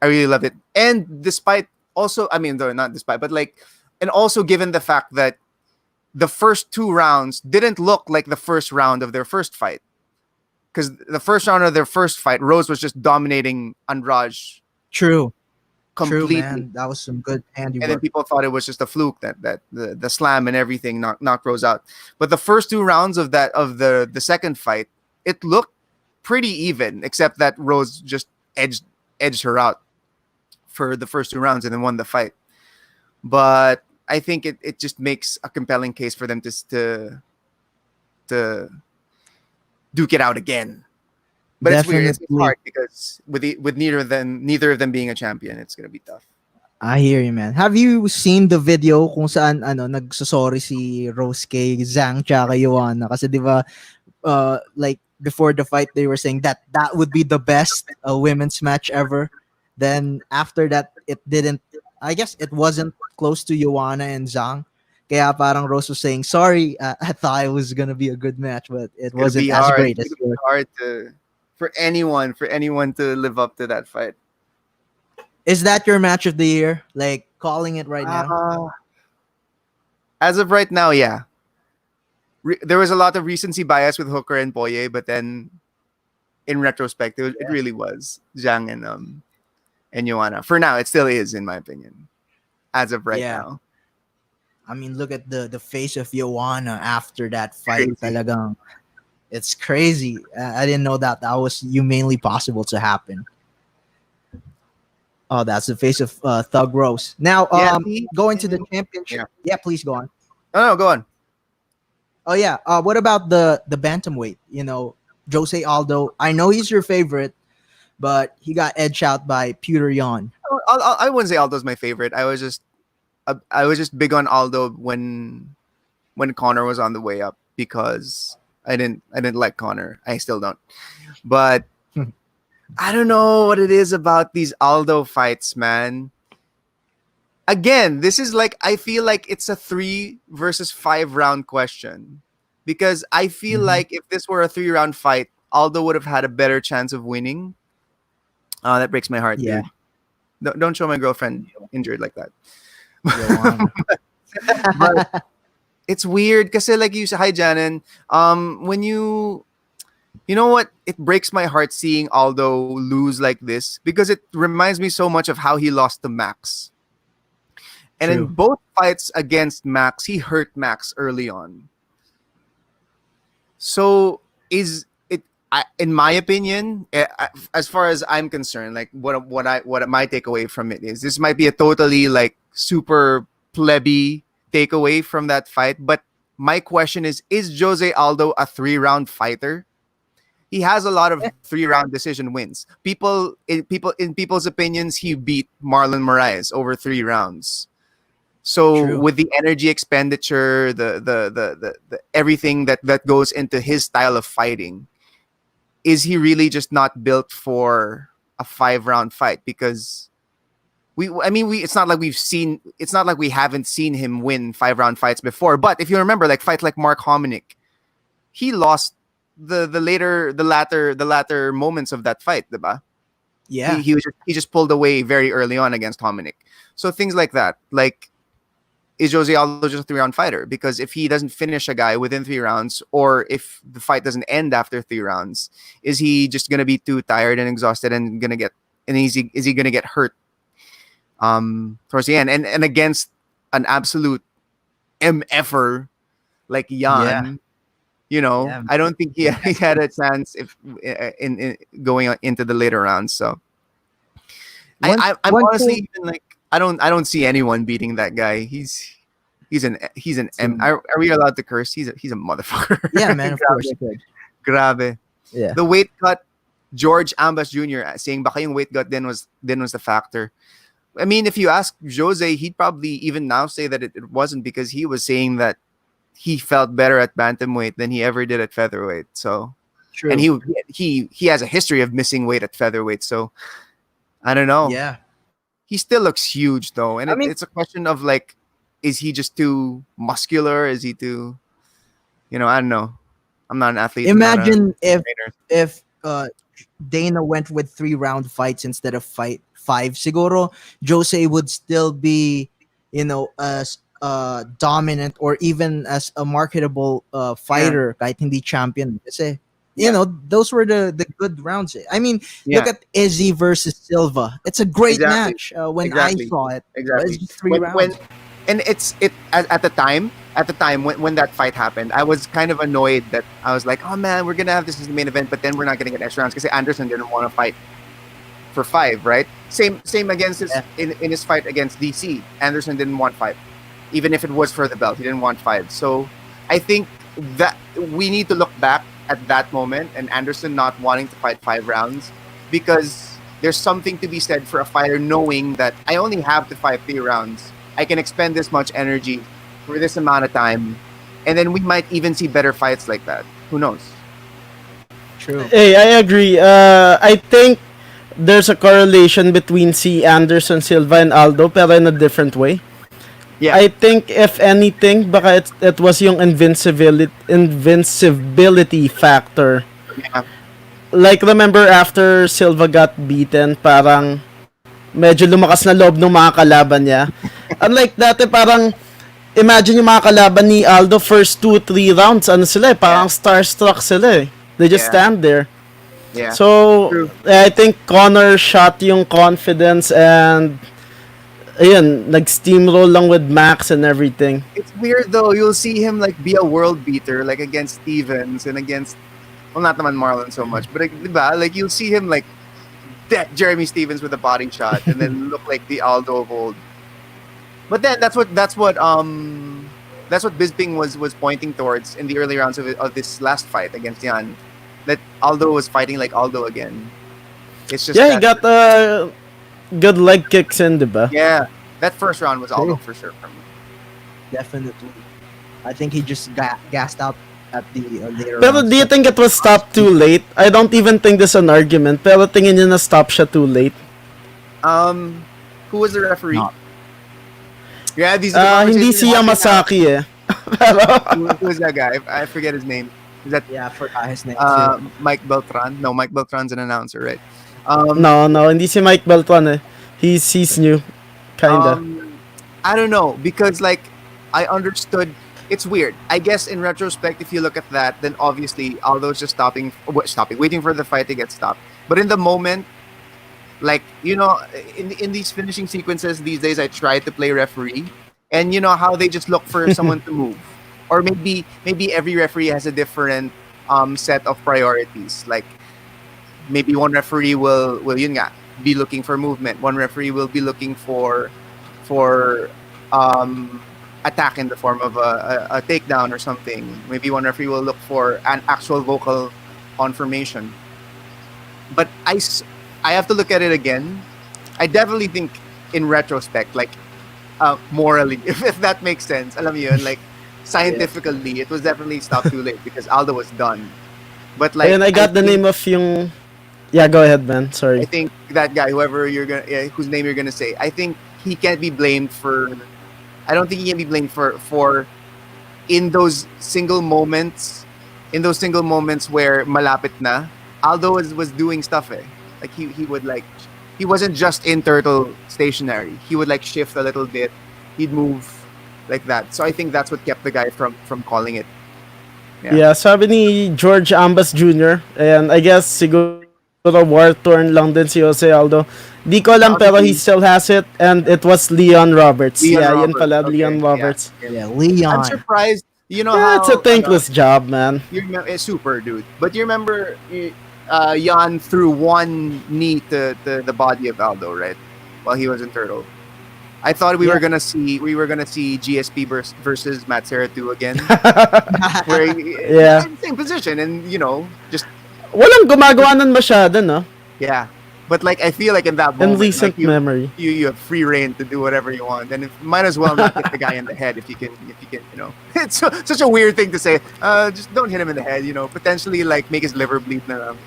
D: really loved it. And despite also, I mean, though not despite, but like, and also given the fact that the first 2 rounds didn't look like the first round of their first fight. Because the first round of their first fight, Rose was just dominating Andrade.
B: True.
D: Completely.
B: True, man. That was some good handiwork.
D: And then people thought it was just a fluke that the slam and everything knocked Rose out. But the first 2 rounds of the second fight, it looked pretty even, except that Rose just edged her out for the first 2 rounds and then won the fight. But I think it just makes a compelling case for them to duke it out again. But it's weird. It's hard because with neither of them being a champion, it's gonna be tough.
B: I hear you, man. Have you seen the video kung saan nagsosorry si Rose kay Zhang tsaka Joanna? Kasi di ba, like before the fight, they were saying that would be the best women's match ever. Then after that, it didn't. I guess it wasn't close to Joanna and Zhang. Kaya parang Rose was saying, sorry, I thought it was gonna be a good match, but it wasn't as great as yours.
D: Hard for anyone to live up to that fight.
B: Is that your match of the year? Like calling it right now?
D: As of right now, yeah. There was a lot of recency bias with Hooker and Poirier, but then in retrospect, it really was Zhang and Joanna. For now, it still is, in my opinion. As of right now.
B: I mean, look at the face of Joanna after that fight. Talagang, it's crazy. I didn't know that was humanly possible to happen. Oh, that's the face of Thug Rose. Now, going to the championship. Yeah, please go on.
D: Oh, no, go on.
B: Oh, yeah. What about the bantamweight? Jose Aldo. I know he's your favorite, but he got edged out by Peter Yan.
D: I wouldn't say Aldo's my favorite. I was just big on Aldo when Conor was on the way up because I didn't like Conor. I still don't. But I don't know what it is about these Aldo fights, man. Again, this is like, I feel like it's a 3 versus 5 round question because I feel like if this were a 3-round fight, Aldo would have had a better chance of winning. Oh, that breaks my heart.
B: Yeah.
D: Dude. Don't show my girlfriend injured like that. But it's weird because like you said, hi Janan, when you know what, it breaks my heart seeing Aldo lose like this because it reminds me so much of how he lost to Max. And in both fights against Max, he hurt Max early on. So in my opinion, as far as I'm concerned, like what my takeaway from it is, this might be a totally like super plebby takeaway from that fight. But my question is Jose Aldo a 3-round fighter? He has a lot of 3-round decision wins. In people's opinions, he beat Marlon Moraes over 3 rounds. So with the energy expenditure, the everything that goes into his style of fighting, is he really just not built for a 5-round fight? Because it's not like we haven't seen him win 5-round fights before. But if you remember, like fights like Mark Hominick, he lost the latter moments of that fight, diba?
B: Yeah.
D: He just pulled away very early on against Hominick. So things like that. Like, is Jose Aldo just a 3-round fighter? Because if he doesn't finish a guy within 3 rounds, or if the fight doesn't end after 3 rounds, is he just gonna be too tired and exhausted and is he gonna get hurt towards the end? And against an absolute MFer like Yan, I don't think he had a chance if in going into the later rounds. So I'm honestly even like, I don't see anyone beating that guy. He's an M. Are we allowed to curse? He's a motherfucker.
B: Yeah, man. Of course.
D: Grabe.
B: Yeah.
D: The weight cut, George Ambas Jr. saying baka yung weight cut then was the factor. I mean, if you ask Jose, he'd probably even now say that it wasn't, because he was saying that he felt better at bantamweight than he ever did at featherweight. So,
B: True.
D: And he has a history of missing weight at featherweight. So, I don't know.
B: Yeah.
D: He still looks huge though, and it's a question of like, is he just too muscular? Is he too, I don't know. I'm not an athlete.
B: Imagine if Dana went with 3-round fights instead of 5. Siguro Jose would still be, as dominant or even as a marketable fighter, kahit hindi champion. Kasi those were the good rounds. I mean, look at Izzy versus Silva. It's a great match when I saw it.
D: Exactly.
B: It's just 3 rounds.
D: And at the time, at the time when that fight happened, I was kind of annoyed that I was like, oh man, we're gonna have this as the main event, but then we're not gonna get extra rounds because Anderson didn't want to fight for 5, right? Same against his in his fight against DC. Anderson didn't want 5, even if it was for the belt. He didn't want 5. So I think that we need to look back at that moment and Anderson not wanting to fight 5 rounds, because there's something to be said for a fighter knowing that I only have to fight 3 rounds. I can expend this much energy for this amount of time, and then we might even see better fights like that. Who knows?
B: True.
C: Hey, I agree. I think there's a correlation between si Anderson Silva and Aldo, pero in a different way.
D: Yeah.
C: I think if anything, baka it was yung invincibility factor.
D: Yeah.
C: Like, remember after Silva got beaten, parang medyo lumakas na loob ng mga kalaban niya. Unlike dati, parang imagine yung mga kalaban ni Aldo first 2-3 rounds, ano sila eh, parang starstruck sila eh. They just stand there.
D: Yeah.
C: So,
D: True.
C: I think Connor shot yung confidence and ayun, nag-steamroll lang with Max and everything.
D: It's weird though. You'll see him like be a world beater, like against Stevens and against, well, not naman Marlon so much, but diba? Like you'll see him like deck Jeremy Stevens with a body shot and then look like the Aldo of old. But then that's what Bisping was pointing towards in the early rounds of this last fight against Yan. That Aldo was fighting like Aldo again. It's just
C: he got good leg kicks in, diba?
D: Yeah, that first round was Aldo for sure for me.
B: Definitely. I think he just got gassed out at the later
C: Pero
B: rounds.
C: do you think it was stopped too late? I don't even think this is an argument, pero tingin niyo na stop siya too late.
D: Who was the referee?
B: Not.
D: Yeah, these are the
C: Hindi
D: conversations
C: si
D: we're having
C: Yamasaki eh.
D: now. Who is that guy? I forget his name. Is that
B: Yeah, I forgot his name too.
D: Mike Beltran? No, Mike Beltran's an announcer, right?
C: No, hindi si Mike Beltran eh. He's new. Kinda.
D: I don't know, because like I understood. It's weird. I guess in retrospect, if you look at that, then obviously Aldo's just waiting for the fight to get stopped. But in the moment, like, you know, in these finishing sequences these days, I try to play referee, and you know how they just look for someone to move, or maybe every referee has a different set of priorities. Like maybe one referee will yun nga, be looking for movement. One referee will be looking for attack in the form of a takedown or something. Maybe one referee will look for an actual vocal confirmation. But I have to look at it again. I definitely think in retrospect, like morally, if that makes sense, alam mo yun, like scientifically, it was definitely stopped too late because Aldo was done. But like,
C: And I got the name of yung... Yeah, go ahead, man. Sorry.
D: I think that guy, whose name you're gonna say, I think he can't be blamed for. I don't think he can be blamed for in those single moments where malapit na, Aldo was doing stuff eh. Like he would like, he wasn't just in turtle stationary. He would like shift a little bit. He'd move like that. So I think that's what kept the guy from calling it.
C: Yeah, sabi ni George Ambas Jr. And I guess siguro war-torn lang din si Jose Aldo. Di ko alam pero he still has it, and it was Leon Roberts. Yun pala,
D: Okay,
C: Leon Roberts.
B: Yeah, Leon.
D: I'm surprised. You know
C: Yeah,
D: how
C: it's a thankless job, man.
D: You remember, super dude. But you remember, Jan threw one knee to the body of Aldo, right? While he was in turtle. I thought we were gonna see GSP versus Matt Serratu again, where same position, and you know, just
C: Walang gumagawa nun masyado, no?
D: yeah. But like I feel like in that
C: In
D: moment,
C: recent
D: like, you,
C: memory.
D: you have free reign to do whatever you want, and might as well not hit the guy in the head if you can, you know. It's such a weird thing to say. Just don't hit him in the head, you know. Potentially like make his liver bleed na lang.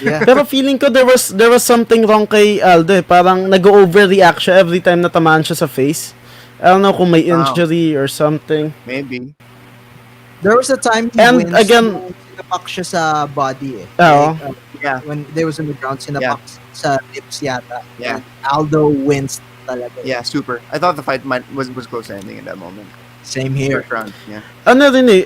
B: Yeah.
C: Pero feeling ko there was something wrong kay Aldo eh. Parang nag-overreact siya every time na tamaan siya sa face. I don't know kung may injury or something.
D: Maybe.
B: There was a time he
C: And
B: wins,
C: again-
B: sinapak siya sa body eh.
C: Oo.
B: Like,
D: Yeah.
B: when there was on the ground, sinapak sa lips yata.
D: Yeah.
B: And Aldo wins talaga.
D: Yeah, super. I thought the fight was close to ending in that moment.
B: Same here.
D: First round, yeah.
C: Ano rin eh,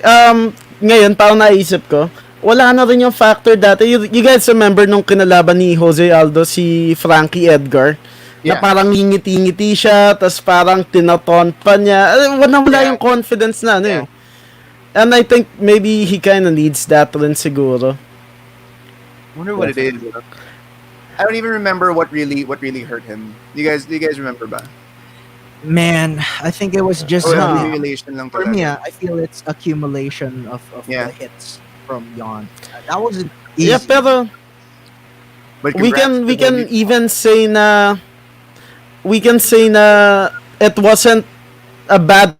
C: ngayon parang naisip ko, wala na rin yung factor dati. You guys remember nung kinalaban ni Jose Aldo si Frankie Edgar? Na
D: Yeah.
C: parang ngingiti-ngiti siya, tas parang tinaton pa niya. Wala
D: Yeah.
C: yung confidence na ano
D: Yeah.
C: eh. And I think maybe he kind of needs that rin siguro.
D: Wonder what it is. I don't even remember what really hurt him. Do you guys remember ba?
B: Man, I think it was just
D: Accumulation lang
B: for me.
D: talaga.
B: I feel it's accumulation of
D: Yeah.
B: the hits from Yon. That wasn't easy.
C: Yeah, pero
D: But
C: we
D: congrats to
C: can
D: the-
C: even say na it wasn't a bad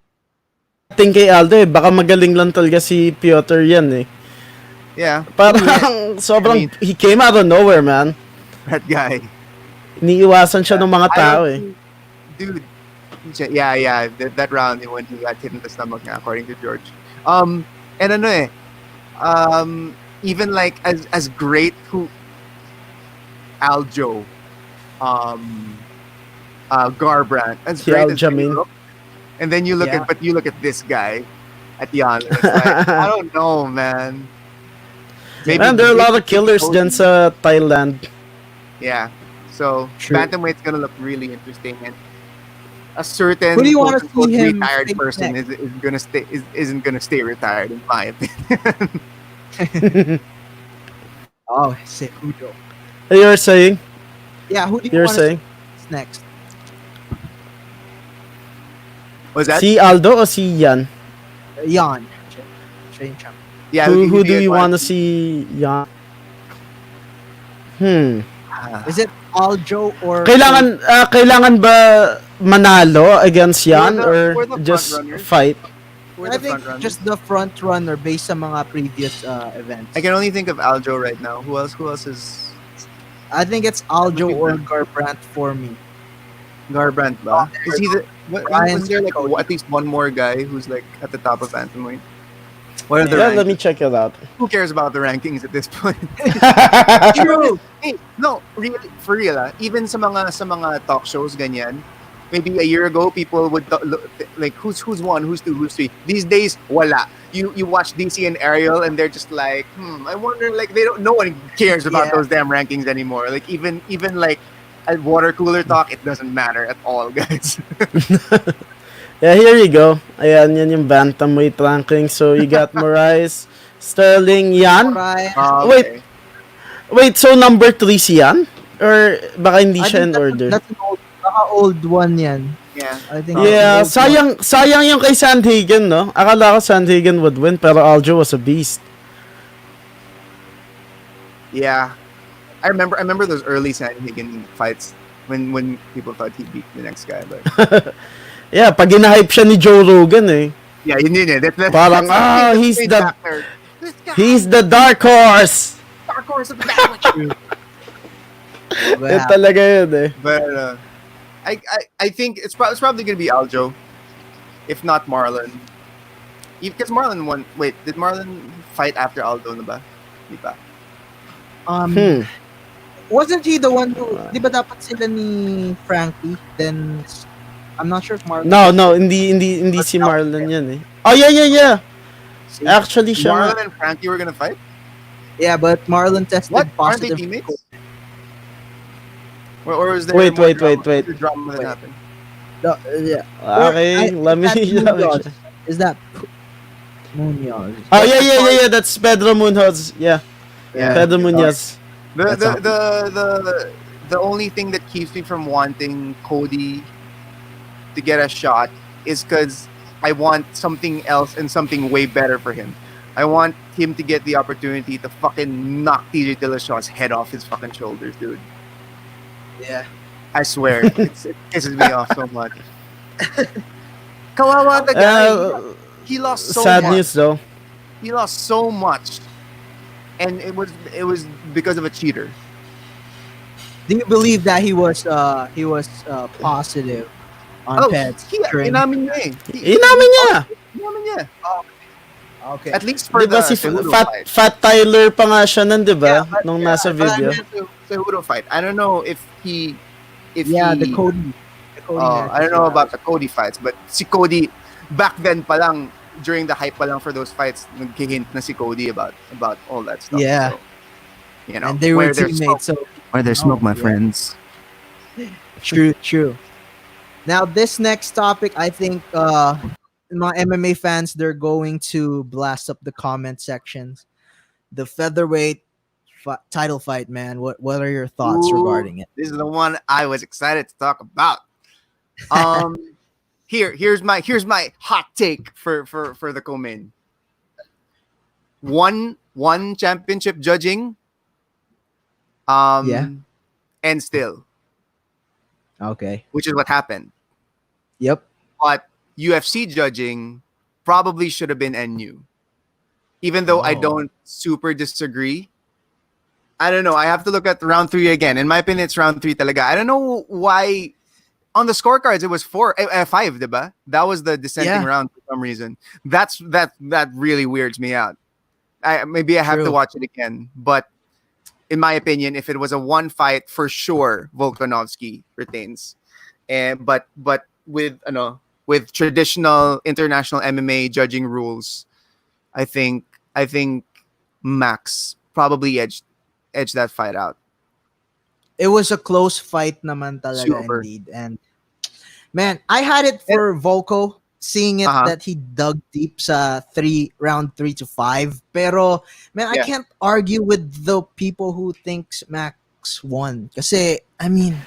C: thing kay Aldo eh. Baka magaling lang talaga si Piotr yan eh.
D: Yeah,
C: Parang sobrang
D: I mean-
C: he came out of nowhere, man.
D: that guy.
C: Iniiwasan siya ng mga
D: I
C: tao
D: don't
C: eh.
D: think- Dude. Yeah. That round when he got hit in the stomach, according to George. And ano eh, even like as great who Aljo, Garbrandt, as
C: Si
D: great as they
C: Aljamin.
D: look, and then you look
B: Yeah.
D: at you look at this guy at Yan. It's like, I don't know, man.
C: Man, there are a lot of killers dyan sa Thailand.
D: Yeah. So
B: True.
D: bantamweight's gonna look really interesting, and a certain
B: Who do you wanna
D: quote-unquote
B: see him
D: retired
B: face
D: person
B: next?
D: isn't gonna stay retired, in my opinion.
B: Oh, Cejudo.
C: You're saying?
B: Yeah, who do you
C: You're
B: want to
C: saying?
B: see next?
D: Was that?
C: Si Aldo o si Yan?
B: Yon. Siya yung champ.
D: Yeah.
C: Who do you want to see Yan?
B: Is it Aljo or
C: Kailangan ba manalo against Yan
D: We're
C: or
D: the
C: just
D: front-runners.
C: fight?
B: I think just the front runner based sa mga previous events.
D: I can only think of Aljo right now. Who else is
B: I think it's Aljo or Garbrandt for me.
D: Garbrandt ba? Is he the
B: Brian
D: is there like
B: Cody.
D: at least one more guy who's like at the top of bantamweight? What are the
C: Yeah, let me
D: rankings?
C: check it out.
D: Who cares about the rankings at this point?
B: True.
D: Hey, no, really, for real, even sa mga talk shows ganyan, maybe a year ago people would like who's one, who's two, who's three. These days, wala. You watch DC and Ariel and they're just like, I wonder, like no one cares about
B: Yeah.
D: those damn rankings anymore. Like even like at water cooler talk, it doesn't matter at all, guys.
C: Yeah, here you go. Ayan, yan yung bantamweight ranking. So you got Moraes, Sterling, Yan.
B: Alright.
C: Wait, so number 3 si Yan? Or baka hindi
B: I
C: siya
B: think
C: in order?
B: That's an old one yan.
D: Yeah.
B: I think
C: Yeah,
B: that's an old one.
C: sayang yung kay Sandhagen, no? Akala ko Sandhagen would win, pero Aljo was a beast.
D: Yeah. I remember those early Sandigan fights when people thought he'd beat the next guy, but
C: Yeah, pag ginahype siya ni Joe Rogan eh.
D: yeah, you need it.
C: Parang, he's the dark horse!
D: dark horse of the battle.
C: Yun talaga yun eh.
D: But I think it's probably gonna be Aljo, if not Marlon. Because Marlon won. Wait, did Marlon fight after Aldo na ba? Di ba?
B: Wasn't he the one who, di ba dapat sila ni Frankie? Then, I'm not sure if Marlon...
C: No, hindi si Marlon yan eh. Oh, yeah. Actually, siya nga.
D: Marlon and Frankie were gonna fight?
B: Yeah, but Marlon tested
D: What? Aren't they
B: positive.
D: teammates? Or is there
C: Wait.
D: more drama that happened?
B: No, yeah.
C: Okay, let me
B: Munoz.
C: check.
B: Is that Munoz?
C: Oh, yeah, that's Pedro Munoz. Yeah, Pedro Munoz.
D: The only thing that keeps me from wanting Cody to get a shot is because I want something else and something way better for him. I want him to get the opportunity to fucking knock TJ Dillashaw's head off his fucking shoulders, dude.
B: Yeah.
D: I swear, it pisses me off so much. Kawawa the guy. He lost so
C: Sad
D: much.
C: news though.
D: He lost so much, and it was because of a cheater.
B: Do you believe that he was positive on pets?
D: Inamin niya eh.
C: Inamin niya.
D: Inamin niya.
B: Okay.
D: At least for
C: Di ba
D: the
C: si
D: Cejudo
C: Fat,
D: fight.
C: Fat Tyler pa nga siya nun, di ba?
B: Yeah,
C: Nung nasa
D: But I
C: video.
D: meant the Cejudo fight. I don't know if he.
B: The Cody.
D: I don't know about the Cody fights, but si Cody back then pa lang, during the hype pa lang for those fights, nagkihint na si Cody about all that stuff.
B: Yeah.
D: So, you know,
B: And they were
D: where there's
B: teammates,
D: smoke,
B: so
D: where there's smoke, my
B: yeah.
D: friends.
B: True, true. Now, this next topic, I think my MMA fans, they're going to blast up the comment sections. The featherweight title fight, man. What are your thoughts
D: Ooh,
B: regarding it?
D: this is the one I was excited to talk about. Um, here's my hot take for the co-main. One championship judging,
B: Yeah.
D: and still,
B: Okay.
D: which is what happened.
B: Yep.
D: But UFC judging probably should have been NU. Even though I
B: Oh.
D: don't super disagree. I don't know. I have to look at round 3 again. In my opinion, it's round 3 talaga. I don't know why on the scorecards it was 5, diba? That was the dissenting
B: Yeah.
D: round for some reason. That really weirds me out. Maybe I have to
B: True.
D: watch it again, but in my opinion, if it was a one fight, for sure Volkanovski retains. And but with traditional international MMA judging rules, I think Max probably edged that fight out.
B: It was a close fight naman talaga
D: Super.
B: indeed. And man, I had it for Volko, seeing it
D: Uh-huh.
B: that he dug deep sa round 3 to 5. Pero man, I
D: Yeah.
B: can't argue with the people who thinks Max won. Kasi I mean,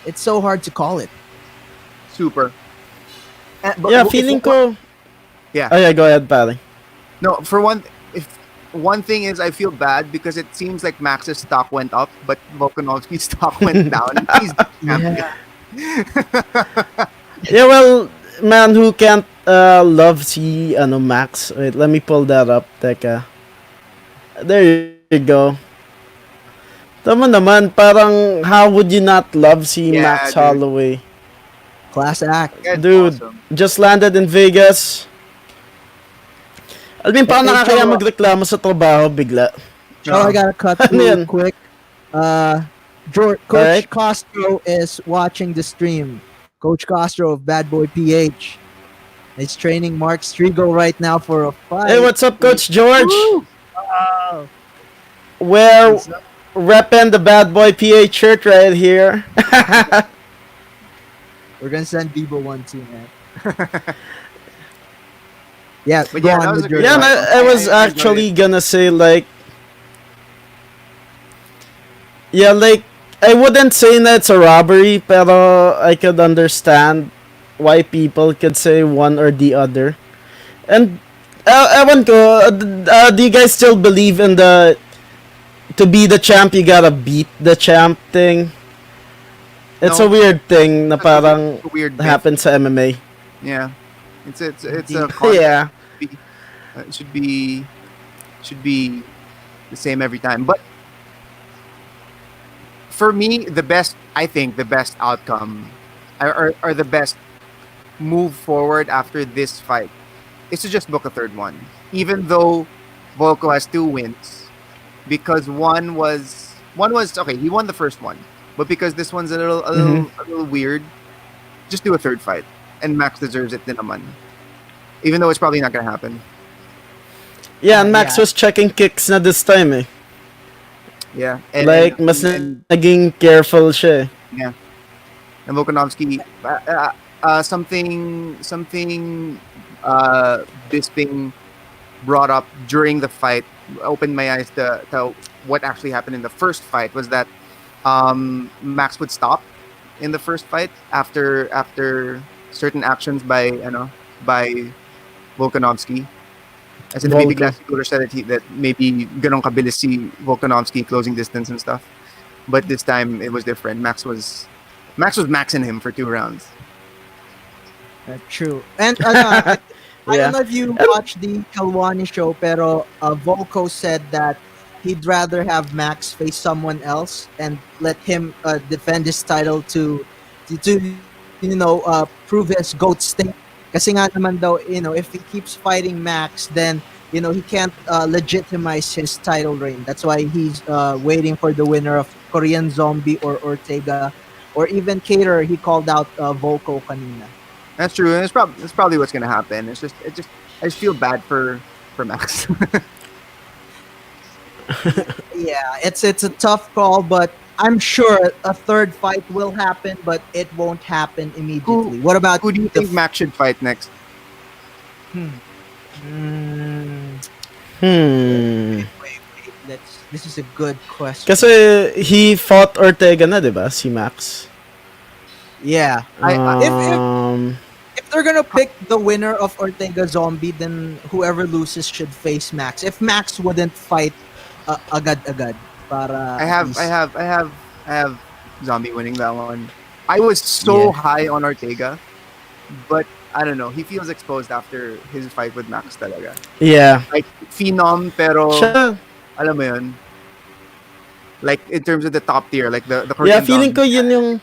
B: it's so hard to call it.
D: Super.
C: Yeah, feeling ko.
D: Yeah.
C: Oh yeah, go ahead, pare.
D: No, for one, if one thing is, I feel bad because it seems like Max's stock went up, but Volkanovski's stock went down. He's the champion.
C: Yeah, well, man, who can't love si Max? Wait, let me pull that up. Teka. There you go. Tama naman, parang how would you not love si
D: Yeah,
C: Max
D: dude.
C: Holloway?
B: Class act.
D: That's
C: Dude,
D: awesome.
C: just landed in Vegas. Alam mo, paano
B: Hey,
C: nakakaya
B: Cholo.
C: magreklamo sa trabaho bigla?
B: Oh, I gotta cut
C: Ano yan?
B: through quick. Coach
C: Alright.
B: Castro is watching the stream. Coach Castro of Bad Boy PH is training Mark Strigo right now for a fight.
C: Hey, what's up, Coach George?
B: Woo! Wow.
C: We're
B: What's up?
C: repping the Bad Boy PH shirt right here.
B: We're gonna send Bibo one too, man. Yeah,
D: But
B: go
D: yeah,
B: on
D: that was
B: with
D: a
B: your
D: good
C: Yeah,
D: fight.
C: I was
D: I enjoyed
C: actually
D: it.
C: gonna say like, yeah, like I wouldn't say that it's a robbery, pero I could understand why people could say one or the other. And ewan ko, do you guys still believe in the to be the champ you gotta beat the champ thing? It's
D: No.
C: a weird thing na
D: That's a
C: parang
D: weird myth.
C: happens sa MMA.
D: Yeah, it's a
B: Indeed.
D: concept.
C: Yeah.
D: It should be the same every time. But for me, I think the best outcome or the best move forward after this fight is to just book a third one, even though Volko has 2 wins, because one was okay. He won the first one, but because this one's a little weird, just do a third fight, and Max deserves it din naman, even though it's probably not gonna happen.
C: Yeah, and Max
B: Yeah.
C: was checking kicks na this time eh.
D: Yeah,
C: Like, mas naging careful siya eh.
D: yeah, and Volkanovski, something Bisping brought up during the fight opened my eyes to what actually happened in the first fight was that Max would stop in the first fight after certain actions by Volkanovski. As in, maybe
C: Volko.
D: siguro siya that maybe ganong kabilis si Volkanovski closing distance and stuff. But this time it was different. Max was maxing him for 2 rounds.
B: True. And I
C: Yeah.
B: don't know if you watched the Kalwani show, pero Volko said that he'd rather have Max face someone else and let him defend his title to prove his goat state. Kasi nga naman daw, if he keeps fighting Max, then he can't legitimize his title reign. That's why he's waiting for the winner of Korean Zombie or Ortega, or even Cater. He called out Volko kanina.
D: That's true, and it's probably what's gonna happen. I just feel bad for Max.
B: Yeah, it's a tough call, but I'm sure a third fight will happen, but it won't happen immediately. What about
D: Who do you
B: the
D: think Max should fight next?
B: Mm,
C: Hmm.
B: wait. This is a good question.
C: Kasi he fought Ortega na, di ba? Si Max.
B: Yeah. If they're gonna pick the winner of Ortega Zombie, then whoever loses should face Max. If Max wouldn't fight agad-agad para
D: I
B: at
D: have,
B: least.
D: I have Zombie winning that one. I was so high on Ortega, but I don't know. He feels exposed after his fight with Max talaga.
C: Yeah.
D: Like phenom, pero
C: Siya,
D: alam mo yun. Like in terms of the top tier, like the Korean
C: yeah, feeling ko
D: Zombie.
C: yun yung...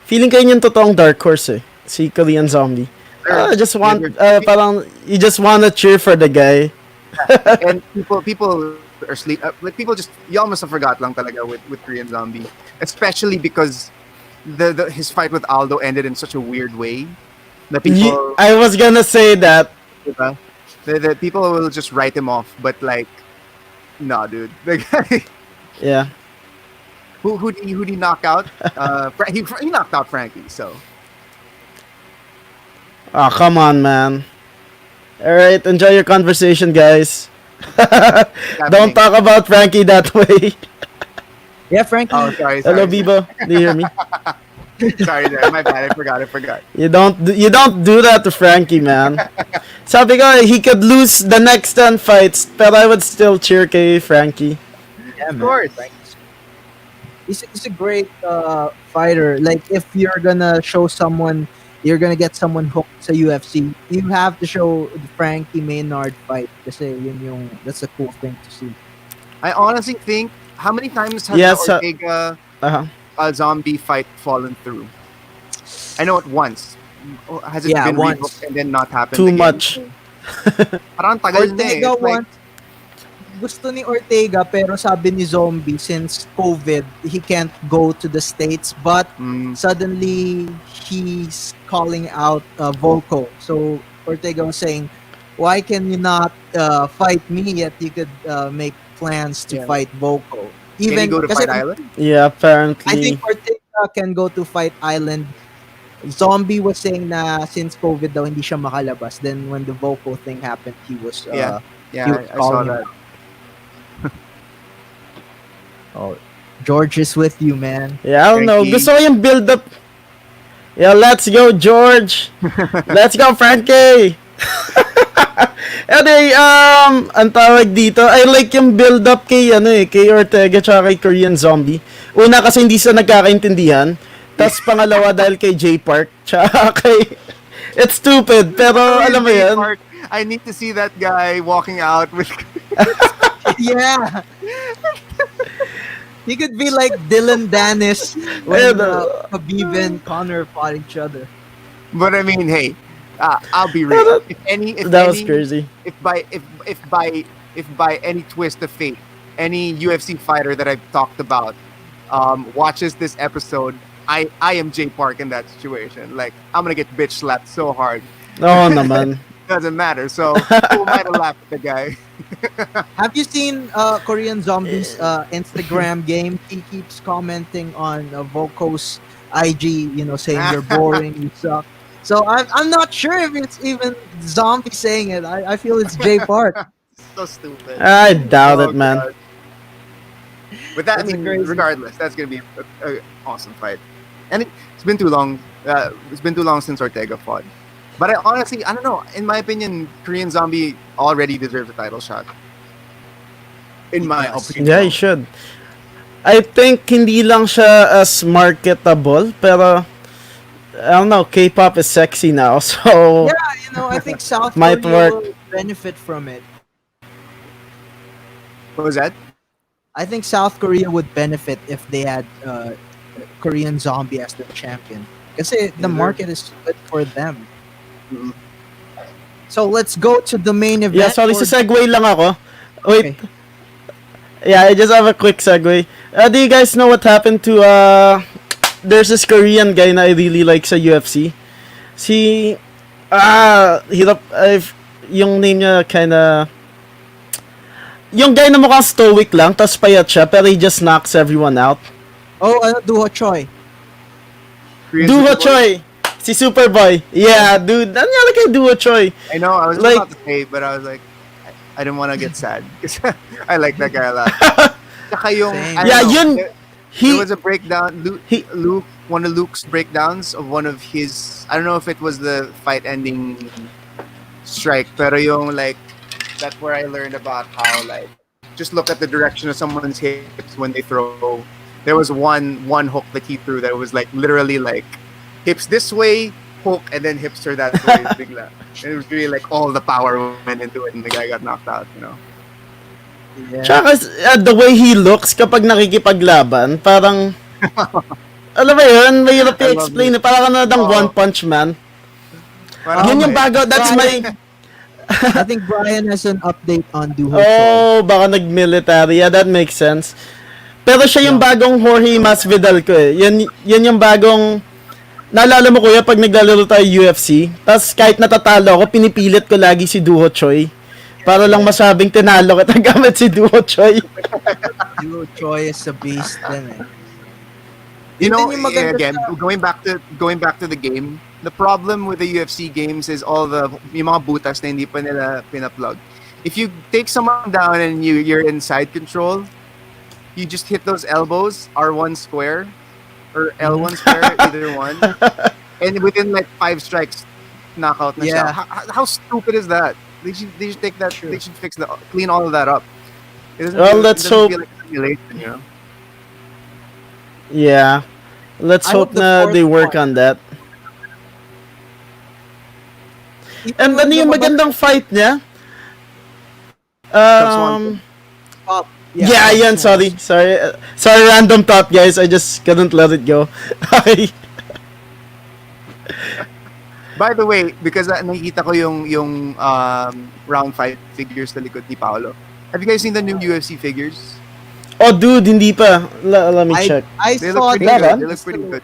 C: Feeling ko yun yung totoong dark horse eh. Si Korean Zombie. I just want, parang, you just wanna cheer for the guy.
D: And people are sleep. Like people just you almost have forgot lang talaga with Korean Zombie, especially because his fight with Aldo ended in such a weird way. The people,
C: I was gonna say that.
D: diba? The people will just write him off, but like, nah, dude. The guy
C: Yeah.
D: who did he knock out? He knocked out Frankie. So
C: Oh, come on, man. Alright, enjoy your conversation, guys. Don't talk about Frankie that way.
B: Yeah, Frankie.
D: oh sorry.
C: Hello, Bibo. Do you hear me?
D: Sorry, there. My bad. I forgot.
C: You don't do that to Frankie, man. Sabi ko, he could lose the next 10 fights, but I would still cheer kay Frankie.
B: Yeah,
D: Of course.
B: He's a great fighter. Like if you're gonna show someone, you're gonna get someone hooked sa UFC, you have to show the Frankie Maynard fight kasi that's a cool thing to see.
D: I honestly think how many times has
C: Yes,
D: the Ortega Zombie fight fallen through? I know it once. Has it been
B: once.
D: rebooked and then not happened
C: Too
D: again?
C: much.
D: Parang tagal na eh.
B: Ortega
D: It's like,
B: once, gusto ni Ortega pero sabi ni Zombie since COVID he can't go to the States, but suddenly he's calling out Volko. So Ortega was saying, why can you not fight me yet you could make plans to fight Volko?
D: can he go to
B: kasi
D: Fight Island?
C: Yeah, apparently.
B: I think Ortega can go to Fight Island. Zombie was saying na since COVID daw hindi siya makalabas. Then when the Volko thing happened, he was
D: Yeah,
B: he was
D: I saw
B: calling
D: that.
B: him. Oh, George is with you, man.
C: Yeah, I don't know.
D: Frankie.
C: Gusto ko yung build up. Yeah, let's go, George. Let's go, Frankie. Anyway, ang tawag dito, I like yung build up kay kay Ortega tsaka kay Korean Zombie. Una kasi hindi sa nagkakaintindihan. Tapos pangalawa dahil kay J Park tsaka kay it's stupid, pero alam mo yan.
D: I need to see that guy walking out with
B: Yeah. He could be like Dylan Dennis when Khabib and Conor fought each other.
D: But I mean, hey, I'll be real.
C: Was crazy.
D: If by any twist of fate, any UFC fighter that I've talked about watches this episode, I am Jay Park in that situation. Like I'm gonna get bitch slapped so hard.
C: Oo naman.
D: Doesn't matter. So who might have laughed at the guy?
B: Have you seen Korean Zombie's Instagram game? He keeps commenting on Volko's IG, saying you're boring, you suck. So I'm not sure if it's even Zombie saying it. I feel it's Jay Park.
D: So stupid.
C: I doubt it, man.
D: God. But that,
B: That's crazy.
D: regardless, that's gonna be an awesome fight. And it's been too long. It's been too long since Ortega fought. But I don't know. In my opinion, Korean Zombie already deserves a title shot. In my opinion.
C: Yeah, he should. I think hindi lang siya as marketable, pero I don't know, K-pop is sexy now, so
B: Yeah, I think South
C: Might
B: Korea
C: work.
B: will benefit from it.
D: What was that?
B: I think South Korea would benefit if they had Korean Zombie as the champion. Kasi the market is good for them.
D: Mhm.
B: So let's go to the main event.
C: yeah, sorry,
B: or-
C: sa segue lang ako. Wait.
B: Okay.
C: Yeah, I just have a quick segue. Do you guys know what happened to there's this Korean guy na I really like sa UFC. Yung name niya kinda yung guy na mukhang stoic lang, tapos payat siya, pero he just knocks everyone out.
B: Oh, Duho Choi.
D: Korean
C: Duho
D: Superboy.
C: Choi! Si Superboy. Yeah, dude. Ano nga kay Duho Choi?
D: I know, I was
C: Like-
D: about to say, but I was like, I didn't want to get sad. Because I like that guy a lot. Saka yung,
B: Same.
D: I don't
C: Yeah,
D: know,
C: yun-
D: there
C: He,
D: was a breakdown, Luke, one of Luke's breakdowns of one of his, I don't know if it was the fight ending strike, pero yung like, that's where I learned about how like, just look at the direction of someone's hips when they throw. There was one hook that he threw that was like literally like hips this way, hook, and then hips her that way. Bigla. And it was really like all the power went into it, and the guy got knocked out. You know.
B: Yeah.
C: tsaka, the way he looks kapag nakikipaglaban, parang, alam mo yun, mahirap
D: I love
C: i-explain.
D: it.
C: Parang ano ng
D: Oo.
C: One Punch Man.
D: Parang
C: Yun yung
D: okay.
C: bago, that's my,
B: I think Brian has an update on Duho Choi.
C: oh, baka nag-military. Yeah, that makes sense. Pero siya yung bagong Jorge Masvidal ko eh. Yan yung bagong, naalala mo kuya, pag naglalaro tayo UFC, tapos kahit natatalo ako, pinipilit ko lagi si Duho Choi. Para lang masabing tinalo kita gamit si Duho Choi.
B: Duho Choi is a beast din eh.
D: You know,
B: Yun din yung maganda
D: again,
B: sa-
D: going back to the game, the problem with the UFC games is all yung mga butas na hindi pa nila pinaplug. If you take someone down and you're in side control, you just hit those elbows, R1 square or L1 square, either one, and within like 5 strikes, knockout na siya.
B: Yeah.
D: How stupid is that? They should take that. They should clean all of that up. It doesn't
C: Well,
D: feel-
C: let's
D: it doesn't
C: hope-
D: feel like simulation, you know.
C: Yeah. Let's
B: I
C: hope
B: hope the
C: na
B: fourth
C: they work
B: one-
C: on that. And ano yung magandang fight niya?
B: Pop.
C: Yeah, yan, sorry. Sorry, random thought, guys. I just couldn't let it go. Okay.
D: By the way, because nakikita ko yung round 5 figures sa likod ni Paolo. Have you guys seen the new UFC figures?
C: Oh, dude, hindi pa. Let me check.
B: I
D: They
B: saw
D: look pretty
C: Laban?
D: good. They look pretty good.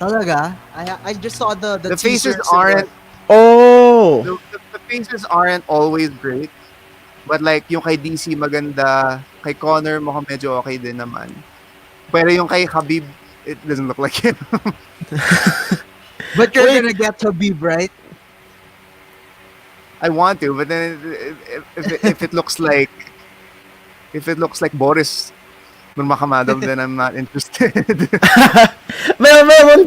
B: Talaga? I just saw the
D: The
B: teaser
D: faces
B: sa-
D: aren't
C: Oh.
D: the faces aren't always great. But like yung kay DC maganda, kay Conor mukhang medyo okay din naman. Pero yung kay Khabib, it doesn't look like him.
B: But you're
C: Wait.
B: gonna get Khabib, right?
D: I want to, but then if it looks like Boris Nurmagomedov, then I'm not interested.
C: Meron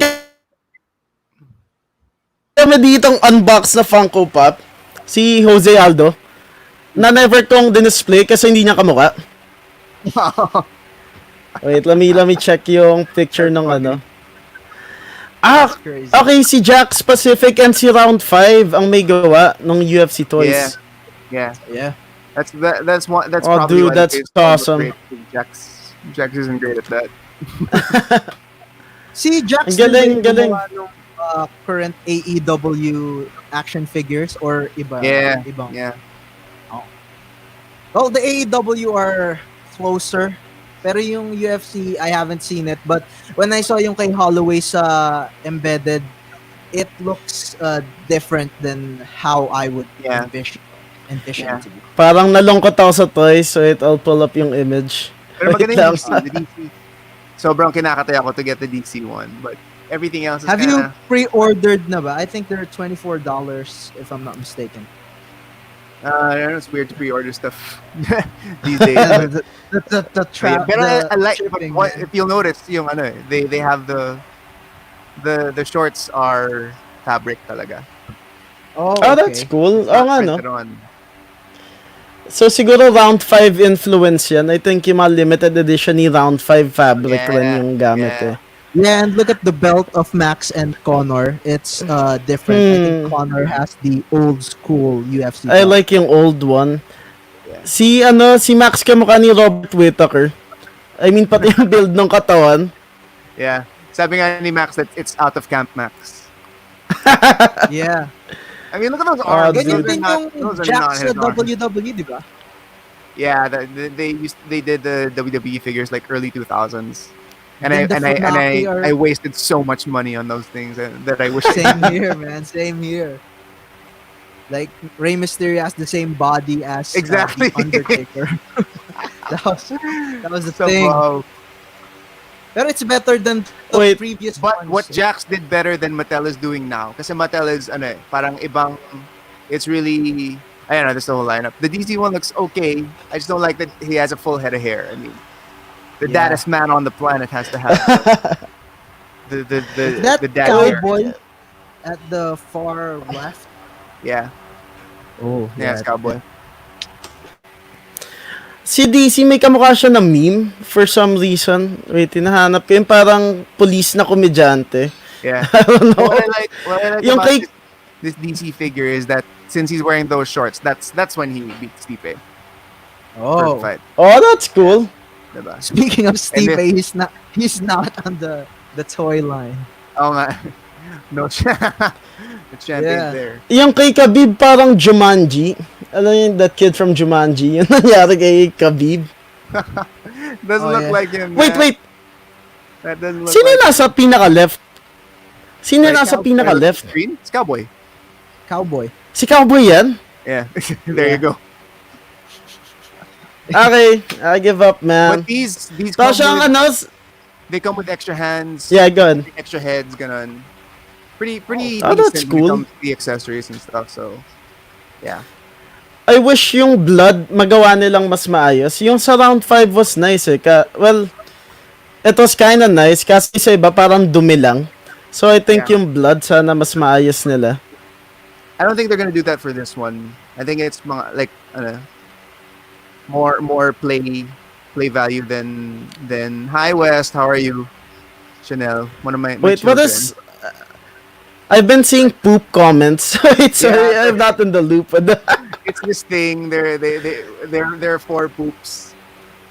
C: kami ditong unbox na Funko Pop. Si Jose Aldo. Na never kong dinisplay kasi hindi niya kamukha. Wait, let me check yung picture ng ano. Ah,
B: Crazy.
C: okay, si Jax Pacific and si Round 5 ang may gawa ng UFC toys.
D: Yeah.
B: Yeah.
D: That's one. That's
C: Oh,
D: probably
C: dude,
D: why
C: that's
D: the kids don't look
C: awesome.
D: great. Jax isn't great at that.
B: Si Jax
C: Ang galing,
B: din
C: galing.
B: gumawa ng, current AEW action figures or iba?
D: Yeah,
B: Ibang.
D: yeah.
B: Well, the AEW are closer. Pero yung UFC, I haven't seen it. But when I saw yung kay Holloway sa Embedded, it looks different than how I would
D: Yeah.
B: envision
D: Yeah.
B: it to be.
C: Parang nalungkot ako sa toys, so I'll pull up yung image.
D: Pero
C: Wait
D: maganda yung
C: lang.
D: DC. The DC. Sobrang kinakataya ko to get the DC one, but everything else is
B: Have you
D: kinda,
B: pre-ordered na ba? I think they're $24 if I'm not mistaken.
D: I don't know, it's weird to pre-order stuff these days.
B: Yeah,
D: but-
B: the
D: Yeah, pero I like
B: shipping,
D: what,
B: man.
D: if you'll notice yung ano they have the shorts are fabric talaga.
B: Oh,
C: Oh, that's cool.
D: It's
C: Oo
D: not
C: nga, no?
D: printed on.
C: So siguro Round 5 influence yan. I think yung mga limited edition ni Round 5 fabric
D: Yeah,
C: rin yung gamit
D: yeah.
C: eh.
B: Yeah, and look at the belt of Max and Connor. It's different. I think
C: Hmm.
B: Connor has the old school UFC.
C: I
B: belt.
C: like yung old one.
D: Yeah.
C: Si Max kamukha ni Robert Whittaker. I mean, pati yung build ng katawan.
D: Yeah. Sabi nga ni Max that it's out of camp Max.
B: Yeah.
D: I mean, look at those
C: Ah,
D: arms.
B: Ganyan
C: dude.
B: din yung
D: those are
B: Jax
D: not
B: sa
D: his arms.
B: WWE, di ba?
D: Yeah, they did the WWE figures like early 2000s. And
B: Then the Funaki are-
D: I wasted so much money on those things that I wish
B: Same here, man. Same here. Like Rey Mysterio has the same body as
D: Exactly.
B: the Undertaker. that was the thing.
D: Somehow.
B: But it's better than the
C: Wait,
B: previous
D: But
B: ones.
D: what Jax did better than Mattel is doing now, kasi Mattel is parang ibang. It's really, I don't know, this the whole lineup. The DC one looks okay. I just don't like that he has a full head of hair. I mean, the
B: Yeah.
D: daddest man on the planet has to have
B: That
D: the dad hair.
B: cowboy at the far left.
D: Yeah,
B: Oh,
D: yeah, it's cowboy.
C: si DC may kamukha siya na meme for some reason. Wait, hinahanap ko yung parang police na komedyante.
D: Yeah.
C: I don't know.
D: What I like
C: Yung
D: about
C: kay-
D: this DC figure is that since he's wearing those shorts, that's when he beats Stipe.
B: Oh.
D: First fight,
C: Oh, that's cool.
D: diba?
B: Speaking of Stipe,
D: then-
B: he's not on the toy line.
D: Oh nga. No the champ
B: Yeah.
D: is there.
C: Yung kay Khabib parang Jumanji. Alam yun, that kid from Jumanji. Yung nangyari kay Khabib.
D: Doesn't
B: Oh,
D: look
B: yeah.
D: like him.
C: Wait,
D: man.
C: wait.
D: That doesn't look
C: Sino
D: like
C: yung nasa pinaka-left? Sino yung
D: Like
C: nasa pinaka-left?
D: Green? It's cowboy.
B: Cowboy.
C: Si Cowboy yan?
D: Yeah. There you go.
C: Okay, I give up, man.
D: But these
C: Tapos siyang
D: they come with extra hands,
C: yeah, go on.
D: extra heads, ganun. Pretty
C: Oh, that's
D: decent when it
C: cool.
D: comes to the accessories and stuff. So, yeah.
C: I wish yung blood magawa nilang mas maayos. Yung sa round 5 was nice eh. Well, it was kinda nice kasi sa iba parang dumi lang. So I think
D: Yeah.
C: yung blood sana mas maayos nila.
D: I don't think they're gonna do that for this one. I think it's mga, like more play value than Hi West. How are you, Chanel? One of my
C: Wait, what
D: children.
C: is... I've been seeing poop comments. Wait, sorry,
D: Yeah.
C: I'm not in the loop.
D: It's this thing. There are 4 poops.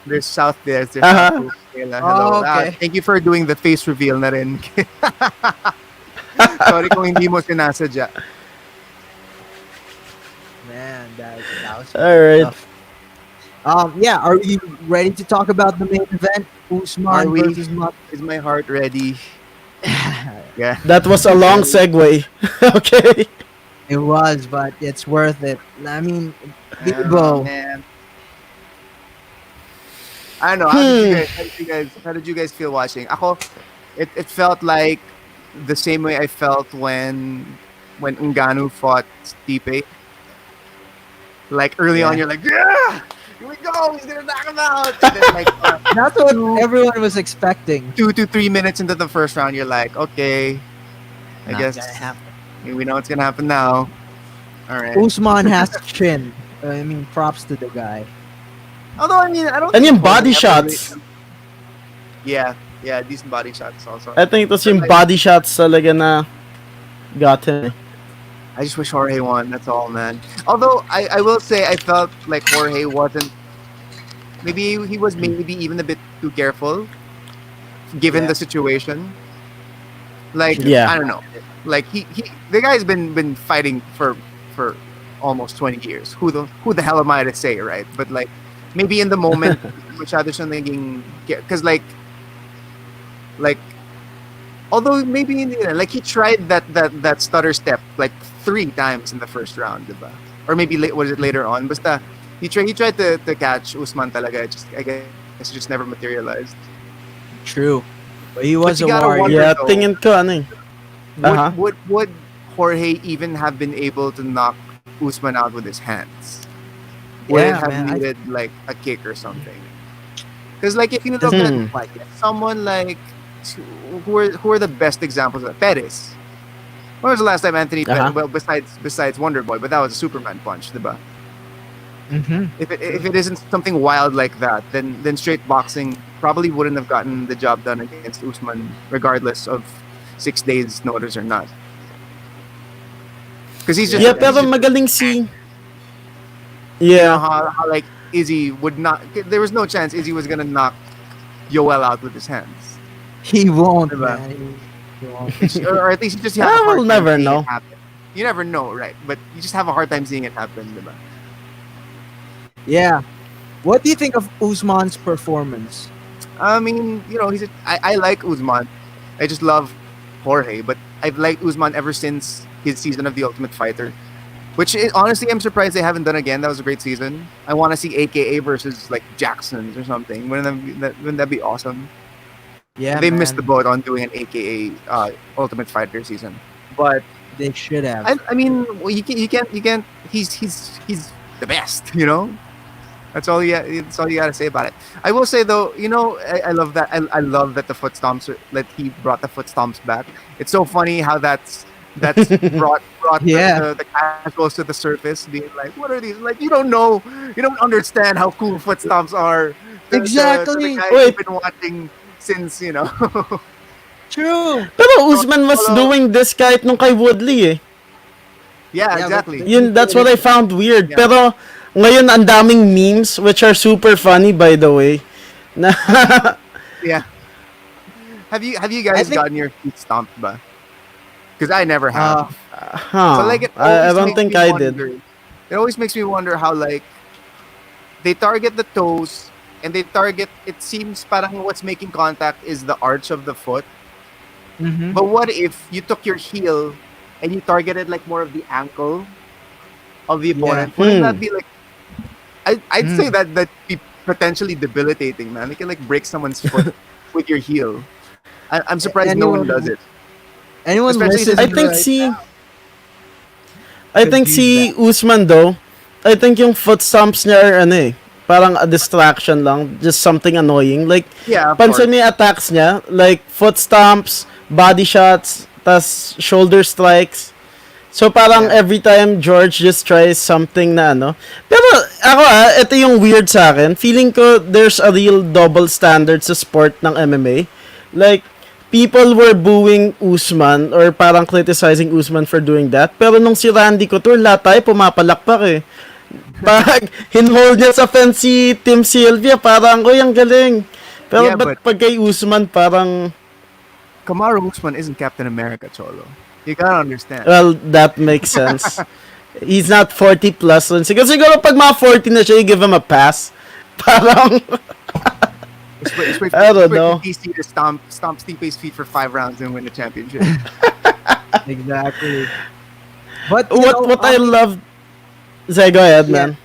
D: There's South there. There's
C: Uh-huh.
D: South poops. Kayla, hello.
B: Oh, okay.
D: Thank you for doing the face reveal na rin. Sorry kung hindi mo sinasadya.
B: Man, that was
C: Alright.
B: tough. Yeah, are we ready to talk about the main event? Usman
D: Are we?
B: versus
D: Is my heart ready? Yeah.
C: That was a long segue. Okay.
B: It was, but it's worth it. I mean,
D: Oh,
B: Bibo.
D: man. I don't know. How did you guys feel watching? Ako, it felt like the same way I felt when Ngannou fought Stipe. Like early on,
B: Yeah.
D: you're like, yeah, here we go, he's gonna knock him out. And then like
B: That's what everyone was expecting.
D: 2 to 3 minutes into the first round, you're like, okay, I
B: Not
D: guess
B: gonna happen.
D: we know what's gonna happen now. All right.
B: Usman has chin. I mean, props to the guy.
D: Although I mean, I don't.
C: And
D: think
C: yung body
D: Jorge ever
C: shots.
D: Yeah, decent body shots also.
C: I think it was yung body shots talaga na got him.
D: I just wish Jorge won. That's all, man. Although I will say I felt like Jorge wasn't. Maybe he was maybe even a bit too careful, given
B: Yeah.
D: the situation. Like
C: Yeah.
D: I don't know. Like he the guy's been fighting for almost 20 years. Who the hell am I to say, right? But like maybe in the moment, masyado siyang naging, because like although maybe like he tried that stutter step like 3 times in the first round, diba? Or maybe was it later on? Basta he tried to catch Usman talaga. I guess it just never materialized.
B: True. But he was
D: you
B: a
D: gotta
B: warrior.
D: wonder-
C: Yeah,
D: though.
C: tingin ko ano eh. Uh-huh.
D: Would Jorge even have been able to knock Usman out with his hands? Would it
B: Yeah,
D: have
B: man,
D: needed like a kick or something? Because like if you look
C: Hmm.
D: at like someone like who are the best examples of that? Perez. When was the last time Anthony
C: Uh-huh.
D: Well, besides Wonder Boy, but that was a Superman punch, diba?
B: Mhm.
D: If it isn't something wild like that, then straight boxing probably wouldn't have gotten the job done against Usman, regardless of 6 days notice or not. Because he's just
C: Yeah, pero magaling si...
D: you know
C: Yeah.
D: how like Izzy would not. There was no chance Izzy was gonna knock Yoel out with his hands,
B: He won't,
D: Diba?
B: man. He won't.
D: or at least you just have
C: I
D: a hard
C: will
D: time
C: never
D: seeing
C: know.
D: it happen. You never know, right? But you just have a hard time seeing it happen, diba?
B: Yeah. What do you think of Usman's performance?
D: I mean, I like Usman. I just love Jorge, but I've liked Usman ever since his season of The Ultimate Fighter. Which honestly, I'm surprised they haven't done again. That was a great season. I want to see AKA versus like Jacksons or something. Wouldn't that be awesome?
B: Yeah,
D: They
B: man.
D: missed the boat on doing an AKA Ultimate Fighter season. But
B: They should have.
D: I mean, well, you can't. He's the best. You know, that's all you. That's all you gotta say about it. I will say though, you know, I love that. I love that the foot stomps that he brought the foot stomps back. It's so funny how that's brought
B: Yeah.
D: the casuals to the surface, being like, what are these? Like, you don't understand how cool foot stomps are.
B: Exactly.
D: The guy
C: Wait.
D: you've been watching since
B: True.
C: Pero Usman was doing this kahit nung kay Woodley eh.
D: Yeah,
B: Yeah,
D: exactly.
C: That's what I found weird.
D: Yeah.
C: Pero ngayon ang daming memes which are super funny by the way. Na
D: Yeah. Have you guys gotten your feet stomped ba? Because I never have.
C: huh.
D: So like it
C: I
D: always
C: don't
D: makes
C: think
D: me
C: I
D: wonder-
C: did.
D: It always makes me wonder how like they target the toes and they target. It seems parang what's making contact is the arch of the foot.
B: Mm-hmm.
D: But what if you took your heel and you targeted like more of the ankle of the opponent? Wouldn't that be like? I'd say that be potentially debilitating, man. It can like break someone's foot with your heel. I'm surprised no one does it.
B: Anyone
D: Especially
B: listening
C: I
D: since-
C: think
B: right
C: si
B: now
C: I
B: could
C: think
B: use
C: si Usman though, I think yung foot stomps niya are ano eh, parang a distraction lang, just something annoying. Like
D: Yeah, of
C: pansin
D: course.
C: mo yung attacks niya, like foot stomps, body shots, tas shoulder strikes. So parang every time George just tries something na ano. Pero ako ito yung weird sa akin. Feeling ko there's a real double standard sa sport ng MMA. Like, people were booing Usman or parang criticizing Usman for doing that. Pero nung si Randy Couture, lahat tayo pumapalakpak eh. Pag hinhold niya sa fence si Tim Sylvia, parang, uy, ang galing. Pero
D: Yeah,
C: ba't
D: but-
C: pag kay Usman, parang,
D: Kamaru Usman isn't Captain America, Cholo. You gotta understand.
C: well, that makes sense. He's not 40 plus. Siguro pag mga 40 na siya, you give him a pass. Parang,
D: Just wait
C: I don't
D: for
C: know.
D: DC to stomp Stipe's feet for 5 rounds and win the championship.
B: exactly. But you
C: what
B: know,
C: I love... Say, go ahead,
B: Yeah.
C: man.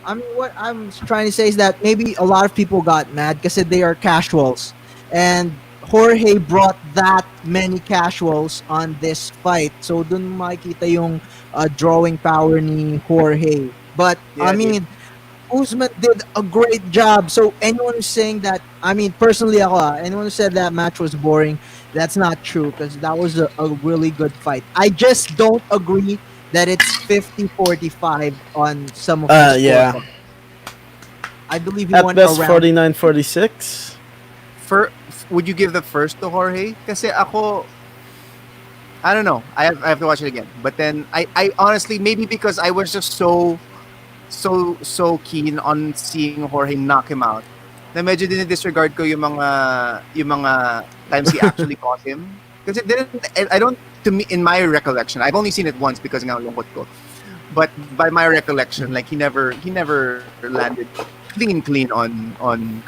B: I mean, what I'm trying to say is that maybe a lot of people got mad because they are casuals, and Jorge brought that many casuals on this fight. So dun makikita yung drawing power ni Jorge. But I
D: Yeah,
B: mean, Usman did a great job. So anyone who's saying that, I mean, personally ako, anyone who said that match was boring, that's not true because that was a really good fight. I just don't agree that it's 50-45 on some of the
C: Yeah.
B: scorecards. I believe he
C: At
B: won
C: best,
B: around
C: 49-46.
D: Would you give the first to Jorge? Kasi ako, I don't know. I have to watch it again. But then I honestly, maybe because I was just so keen on seeing Jorge knock him out, na medyo disregard ko yung mga times he actually caught him. Kasi I don't, to me, in my recollection, I've only seen it once because nga lungkot ko. But by my recollection, like he never landed clean on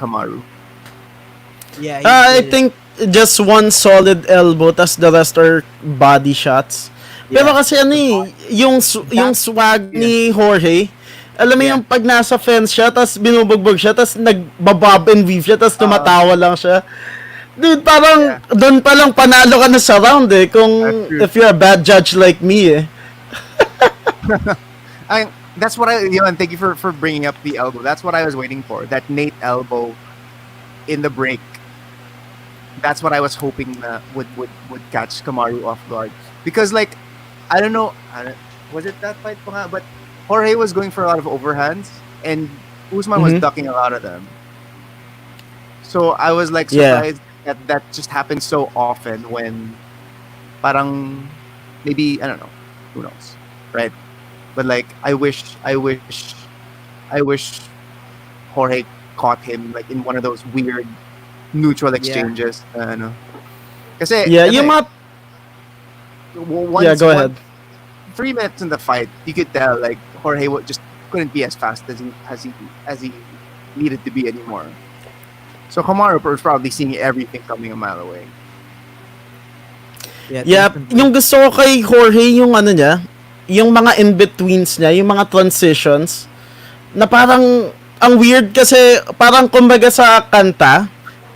D: Kamaru.
B: Yeah, he
C: I
B: did.
C: think just one solid elbow, tas the rest are body shots. Pero
B: Yeah.
C: kasi ano eh, yung swag ni Jorge, alam mo
D: Yeah.
C: yung pag nasa fence siya, tas binubugbog siya, tas nagbabob and weave siya, tas tumatawa lang siya. Dude, parang doon pa lang panalo ka na sa round eh, kung
D: That's true.
C: if you're a bad judge like me eh.
D: That's what and thank you for bringing up the elbow. That's what I was waiting for. That Nate elbow in the break. That's what I was hoping would catch Kamaru off guard. Because like, I don't know, was it that fight pa nga? But Jorge was going for a lot of overhands and Usman was
C: Mhm.
D: ducking a lot of them. So I was like
C: Yeah.
D: surprised that just happens so often when parang maybe, I don't know, who knows, right? But like I wish Jorge caught him like in one of those weird neutral exchanges. Kasi
C: Yeah, yung mga...
D: once,
C: Yeah, go ahead.
D: 3 minutes in the fight, you could tell like Jorge just couldn't be as fast as he needed to be anymore. So Kamaru was probably seeing everything coming a mile away.
C: Yeah, yung gusto ko kay Jorge, yung ano niya, yung mga in-betweens niya, yung mga transitions, na parang, ang weird kasi, parang kumbaga sa kanta,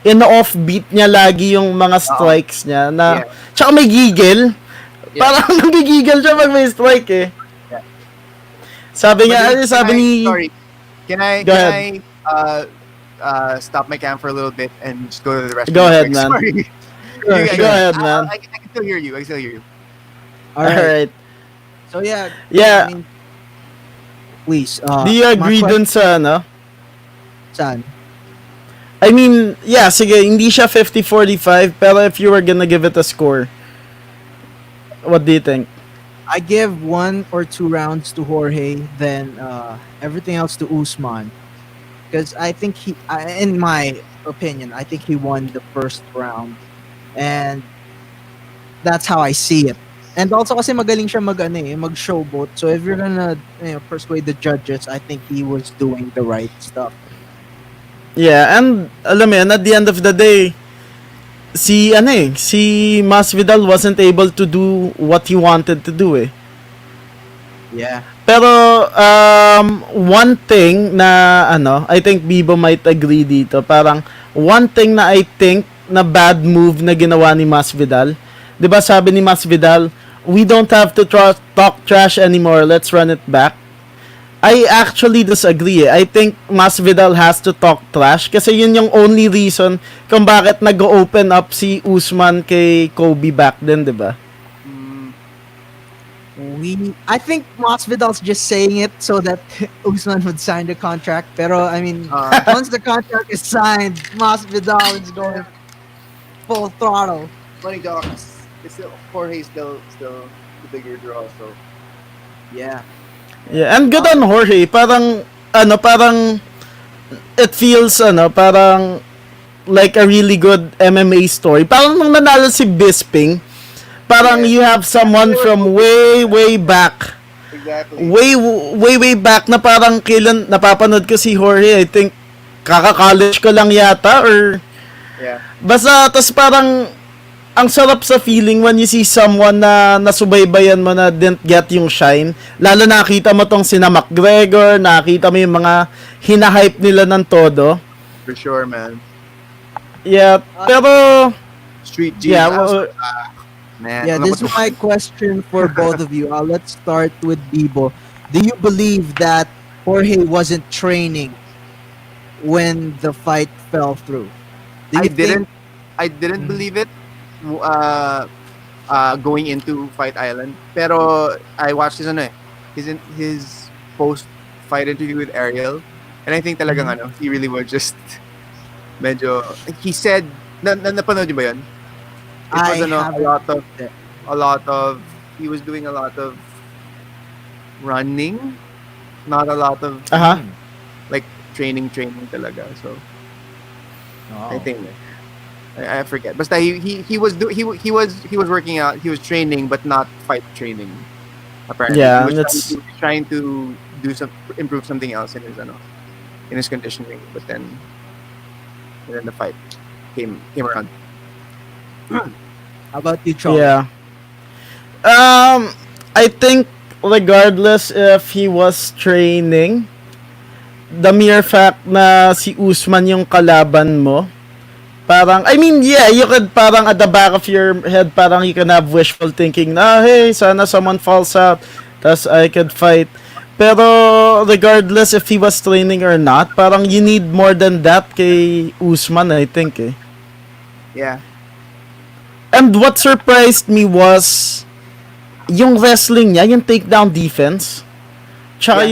C: in-offbeat niya lagi yung mga strikes niya, na, tsaka may gigil, parang nagigigil siya pag may strike eh. Sabi niya,
D: Sorry, can I stop my cam for a little bit and just go to the restroom?
C: Go ahead,
D: quick?
C: man.
D: Sorry.
C: Go ahead, man.
D: I can still hear you.
B: All right. So
C: Yeah.
B: I mean, please.
C: Do you agree dun sa ano?
B: Saan?
C: I mean, yeah, sige, hindi siya 50-45, pero if you were gonna give it a score, what do you think?
B: I give 1 or 2 rounds to Jorge, then everything else to Usman. Because I think in my opinion, I think he won the first round. And that's how I see it. And also kasi magaling siya mag-showboat. So if you're gonna persuade the judges, I think he was doing the right stuff.
C: Yeah, and alam mo yan, at the end of the day, si Masvidal wasn't able to do what he wanted to do eh.
B: Yeah.
C: Pero one thing na I think Bibo might agree dito, parang one thing na I think na bad move na ginawa ni Masvidal. 'Di ba sabi ni Masvidal, we don't have to talk trash anymore, let's run it back. I actually disagree. I think Masvidal has to talk trash kasi yun yung only reason kung bakit nag-open up si Usman kay Kobe back then, 'di ba?
B: I think Masvidal's just saying it so that Usman would sign the contract. Pero I mean, once the contract is signed, Masvidal is going full throttle.
D: Funny dog. It's still Jorge's still the bigger draw. So
B: yeah.
C: Yeah, and good on Jorge. Parang it feels parang like a really good MMA story. Parang nung nanalo si Bisping, parang you have someone from way back.
D: Exactly.
C: Way back na parang kailan napapanood ko si Jorge, I think kaka-college ko lang yata or basta tas parang ang sarap sa feeling when you see someone na nasubaybayan mo na didn't get yung shine. Lalo nakita mo tong sina McGregor, nakita mo yung mga hinahype nila ng todo.
D: For sure, man.
C: Yeah, pero
D: Street G. Man.
B: Yeah, this is my question for both of you. Let's start with Bibo. Do you believe that Jorge wasn't training when the fight fell through?
D: I didn't believe it going into Fight Island. Pero I watched his post fight interview with Ariel, and I think talagang he really was just medyo, he said napanood niyo ba 'yun? It was a lot of he was doing a lot of running, not a lot of like training talaga. So I think I forget. But he was working out. He was training, but not fight training. Apparently,
C: yeah,
D: he was trying to improve something else in his conditioning. But then the fight came around.
B: How about you, Cholo?
C: Yeah. I think regardless if he was training, the mere fact na si Usman yung kalaban mo, parang, I mean, yeah, you could parang at the back of your head, parang you can have wishful thinking na, hey, sana someone falls out, tas I could fight. Pero regardless if he was training or not, parang you need more than that kay Usman, I think eh.
D: Yeah.
C: And what surprised me was yung wrestling niya, yung takedown defense, tsaka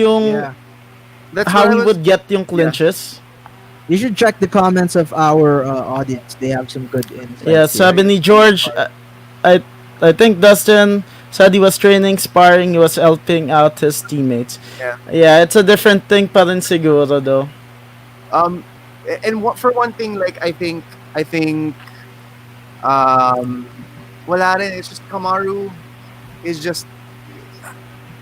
D: That's
C: how he would get yung clinches.
B: You should check the comments of our audience. They have some good insights.
C: Yeah, sabi ni George, I think Dustin said he was training, sparring, he was helping out his teammates. Yeah, it's a different thing pa rin siguro though.
D: And for one thing, like I think wala rin, it's just Kamaru is just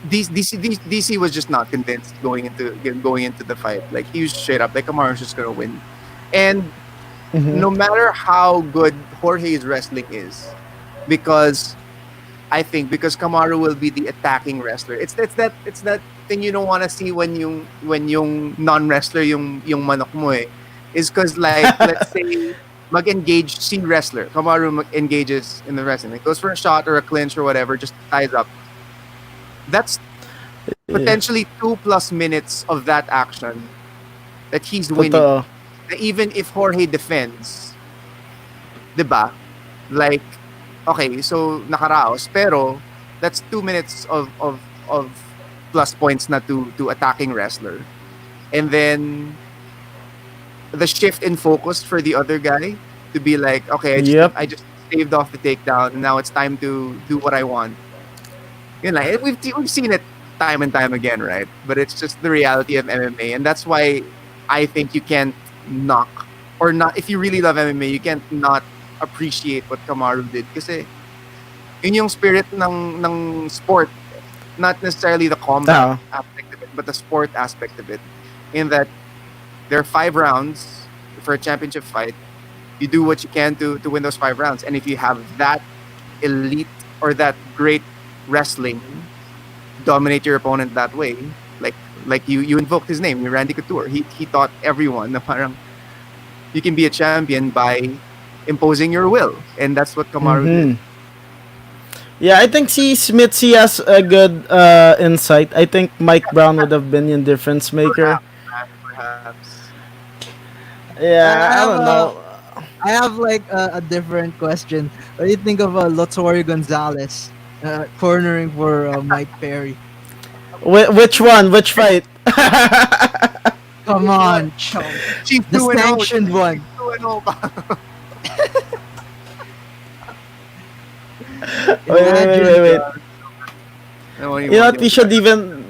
D: DC was just not convinced going into the fight. Like he was straight up like Kamaru's just gonna win, and no matter how good Jorge's wrestling is, because I think because Kamaru will be the attacking wrestler. It's that thing you don't want to see when yung non-wrestler yung manok mo eh. Is because like let's say mag-engage si wrestler. Kamaru engages in the wrestling. It goes for a shot or a clinch or whatever, just ties up. That's potentially 2+ minutes of that action that he's winning.
C: Totoo.
D: Even if Jorge defends, 'di ba? Like, okay, so nakaraos, pero that's 2 minutes of plus points na to attacking wrestler. And then the shift in focus for the other guy to be like, okay,
C: Yep.
D: I just saved off the takedown, and now it's time to do what I want. You know, we've seen it time and time again, right? But it's just the reality of MMA, and that's why I think you can't knock or not. If you really love MMA, you can't not appreciate what Kamaru did, kasi yun yung spirit ng sport, not necessarily the combat aspect of it, but the sport aspect of it. In that there are 5 rounds for a championship fight. You do what you can to win those 5 rounds, and if you have that elite or that great wrestling, dominate your opponent that way. Like you invoked his name, you Randy Couture. He taught everyone na parang you can be a champion by imposing your will, and that's what Kamaru did.
C: Yeah, I think si Smithy has a good insight. I think Mike Brown would have been your difference maker.
D: Perhaps.
C: Yeah, I don't know.
B: I have like a different question. What do you think of Lotorio Gonzales cornering for Mike Perry?
C: Which one? Which fight?
B: Come on, chum.
D: She's
B: The
D: 2-0.
B: sanctioned one.
D: 2-0 pa.
C: Wait. You know what? We should even.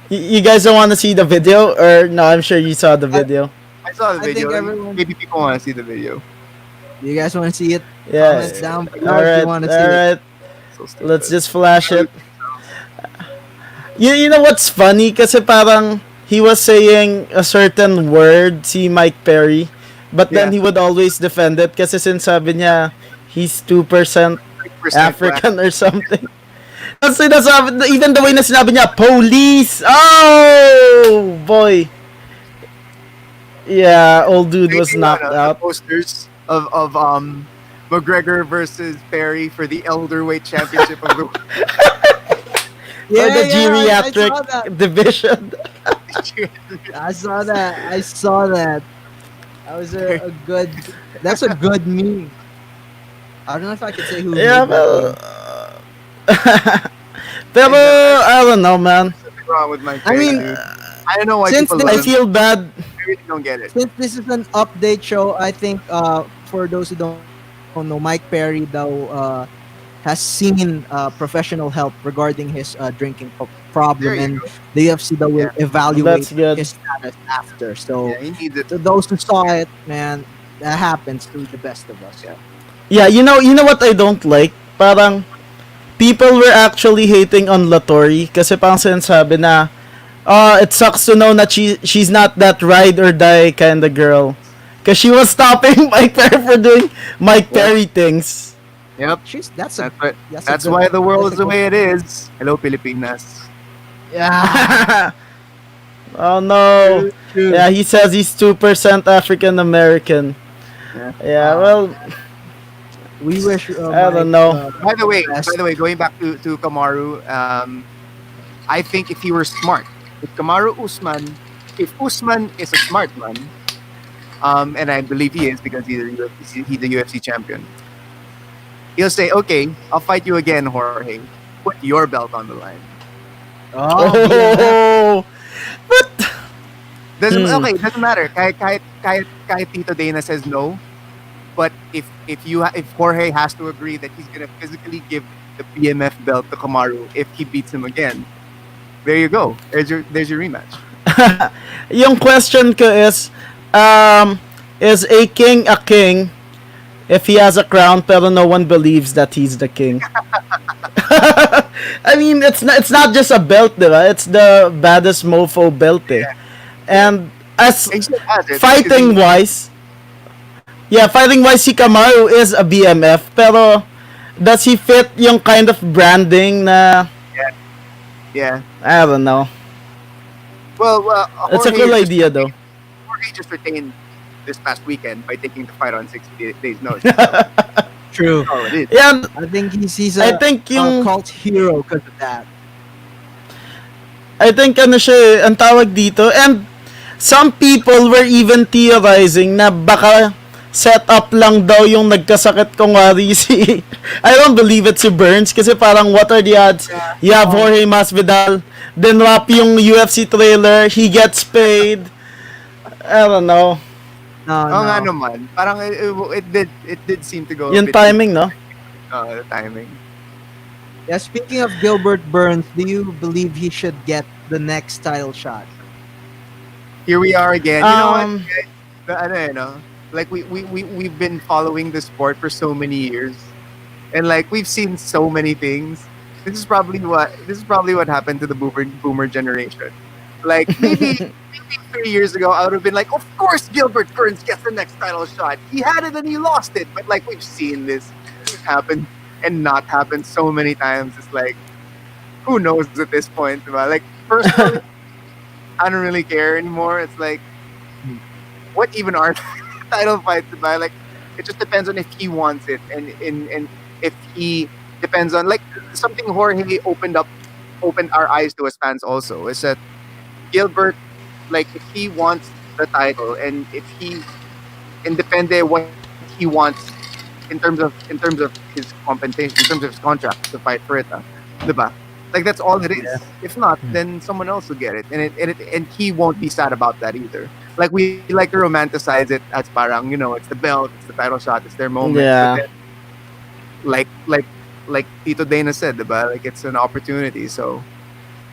C: You guys don't want to see the video, or no? I'm sure you saw the video.
D: I saw the
B: I think
D: video.
B: everyone-
D: Maybe people want to see the video.
B: Do you guys want to see it?
C: Yeah.
B: Comment down below
C: All
B: if
C: right.
B: you want
C: All
B: to see it.
C: right.
D: So stupid.
C: Let's just flash it. You know what's funny? Kasi parang he was saying a certain word, si Mike Perry, but then
D: Yeah.
C: he would always defend it kasi sinasabi niya he's 2%
D: 3%
C: African or something. Tapos sinasabi, even the way na sinabi niya, police! Oh! Boy. Yeah, old dude was knocked out.
D: Posters of McGregor versus Perry for the elderweight championship of the
C: Or the
B: I
C: geriatric
B: saw that.
C: division.
B: I saw that. That was a good. That's a good meme. I don't know if I could say who.
C: Yeah,
B: made that
C: pero...
B: meme.
C: pero, I don't know, man.
D: Something wrong with my
B: I mean,
D: dude. I don't know why
B: since
D: people
B: this-
C: I
D: love him.
C: feel bad.
D: I really don't get it.
B: Since this is an update show, I think for those who don't know, Mike Perry though has seen professional help regarding his drinking problem,
D: There you
B: and
D: go.
B: the UFC though will evaluate
C: That's good.
B: his status after. So
D: Yeah, he needs it.
B: to those who saw it, man, that happens to the best of us. Yeah.
C: Yeah, you know what I don't like? Parang people were actually hating on Latori kasi parang sinasabi na it sucks to know that she's not that ride or die kind of girl. Cause she was stopping Mike Perry for doing Mike Perry things.
D: Yep.
B: That's
D: That's why the world is the way it is. Hello, Pilipinas.
B: Yeah.
C: Oh no. Yeah, he says he's 2% African American. Yeah, well,
B: We wish.
C: I don't know.
D: By the way,
B: Yes.
D: going back to Kamaru, I think if he were smart, if Usman is a smart man, and I believe he is because he's a UFC champion, he'll say, "Okay, I'll fight you again, Jorge. Put your belt on the line."
C: Oh, but
D: Doesn't matter. Kahit Tito Dana says no, but if Jorge has to agree that he's gonna physically give the BMF belt to Kamaru if he beats him again, there you go. There's your rematch.
C: yung question ko is a king if he has a crown pero no one believes that he's the king? I mean, it's not just a belt, diba? It's the baddest mofo belt, eh. And as
D: He still has it.
C: fighting wise, si Kamaru is a BMF, pero Does he fit yung kind of branding na,
D: Yeah.
C: I don't know.
D: Well,
C: It's a cool idea though.
D: Jorge just retained this past weekend by taking the fight on 60 days notice.
B: True.
D: Oh, it is.
C: Yeah,
B: I think he's
C: I think
B: a
C: yung
B: cult hero because of that.
C: I think ano siya eh, ang tawag dito. And some people were even theorizing na baka set up lang daw yung nagkasakit kung wari si I don't believe it's si Burns kasi parang what are the odds? You have Jorge Masvidal, then wrap yung UFC trailer, he gets paid. I don't know.
B: No,
D: Oo
B: no.
D: nga naman. Parang it did seem to go a
C: Yung
D: bit-
C: timing, no?
D: the timing.
B: Yeah, speaking of Gilbert Burns, do you believe he should get the next title shot?
D: Here we are again. You know what?
C: Um,
D: Ano eh, no? Like we've been following the sport for so many years, and like we've seen so many things. This is probably what happened to the boomer generation. Like maybe 3 years ago, I would have been like, of course Gilbert Burns gets the next title shot. He had it and he lost it. But like we've seen this happen and not happen so many times. It's like, who knows at this point? Diba? Like personally, I don't really care anymore. It's like, what even are title fights about? Like, it just depends on if he wants it, and if he depends on like something Jorge opened our eyes to as fans also is that Gilbert, like if he wants the title and if he independent what he wants in terms of his compensation, in terms of his contract to fight for it, diba? Like that's all it is. If not, then someone else will get it, and he won't be sad about that either. Like we like to romanticize it as parang it's the belt, it's the title shot, it's their moment.
C: Yeah.
D: But then, like Tito Dana said, diba? Like it's an opportunity. So,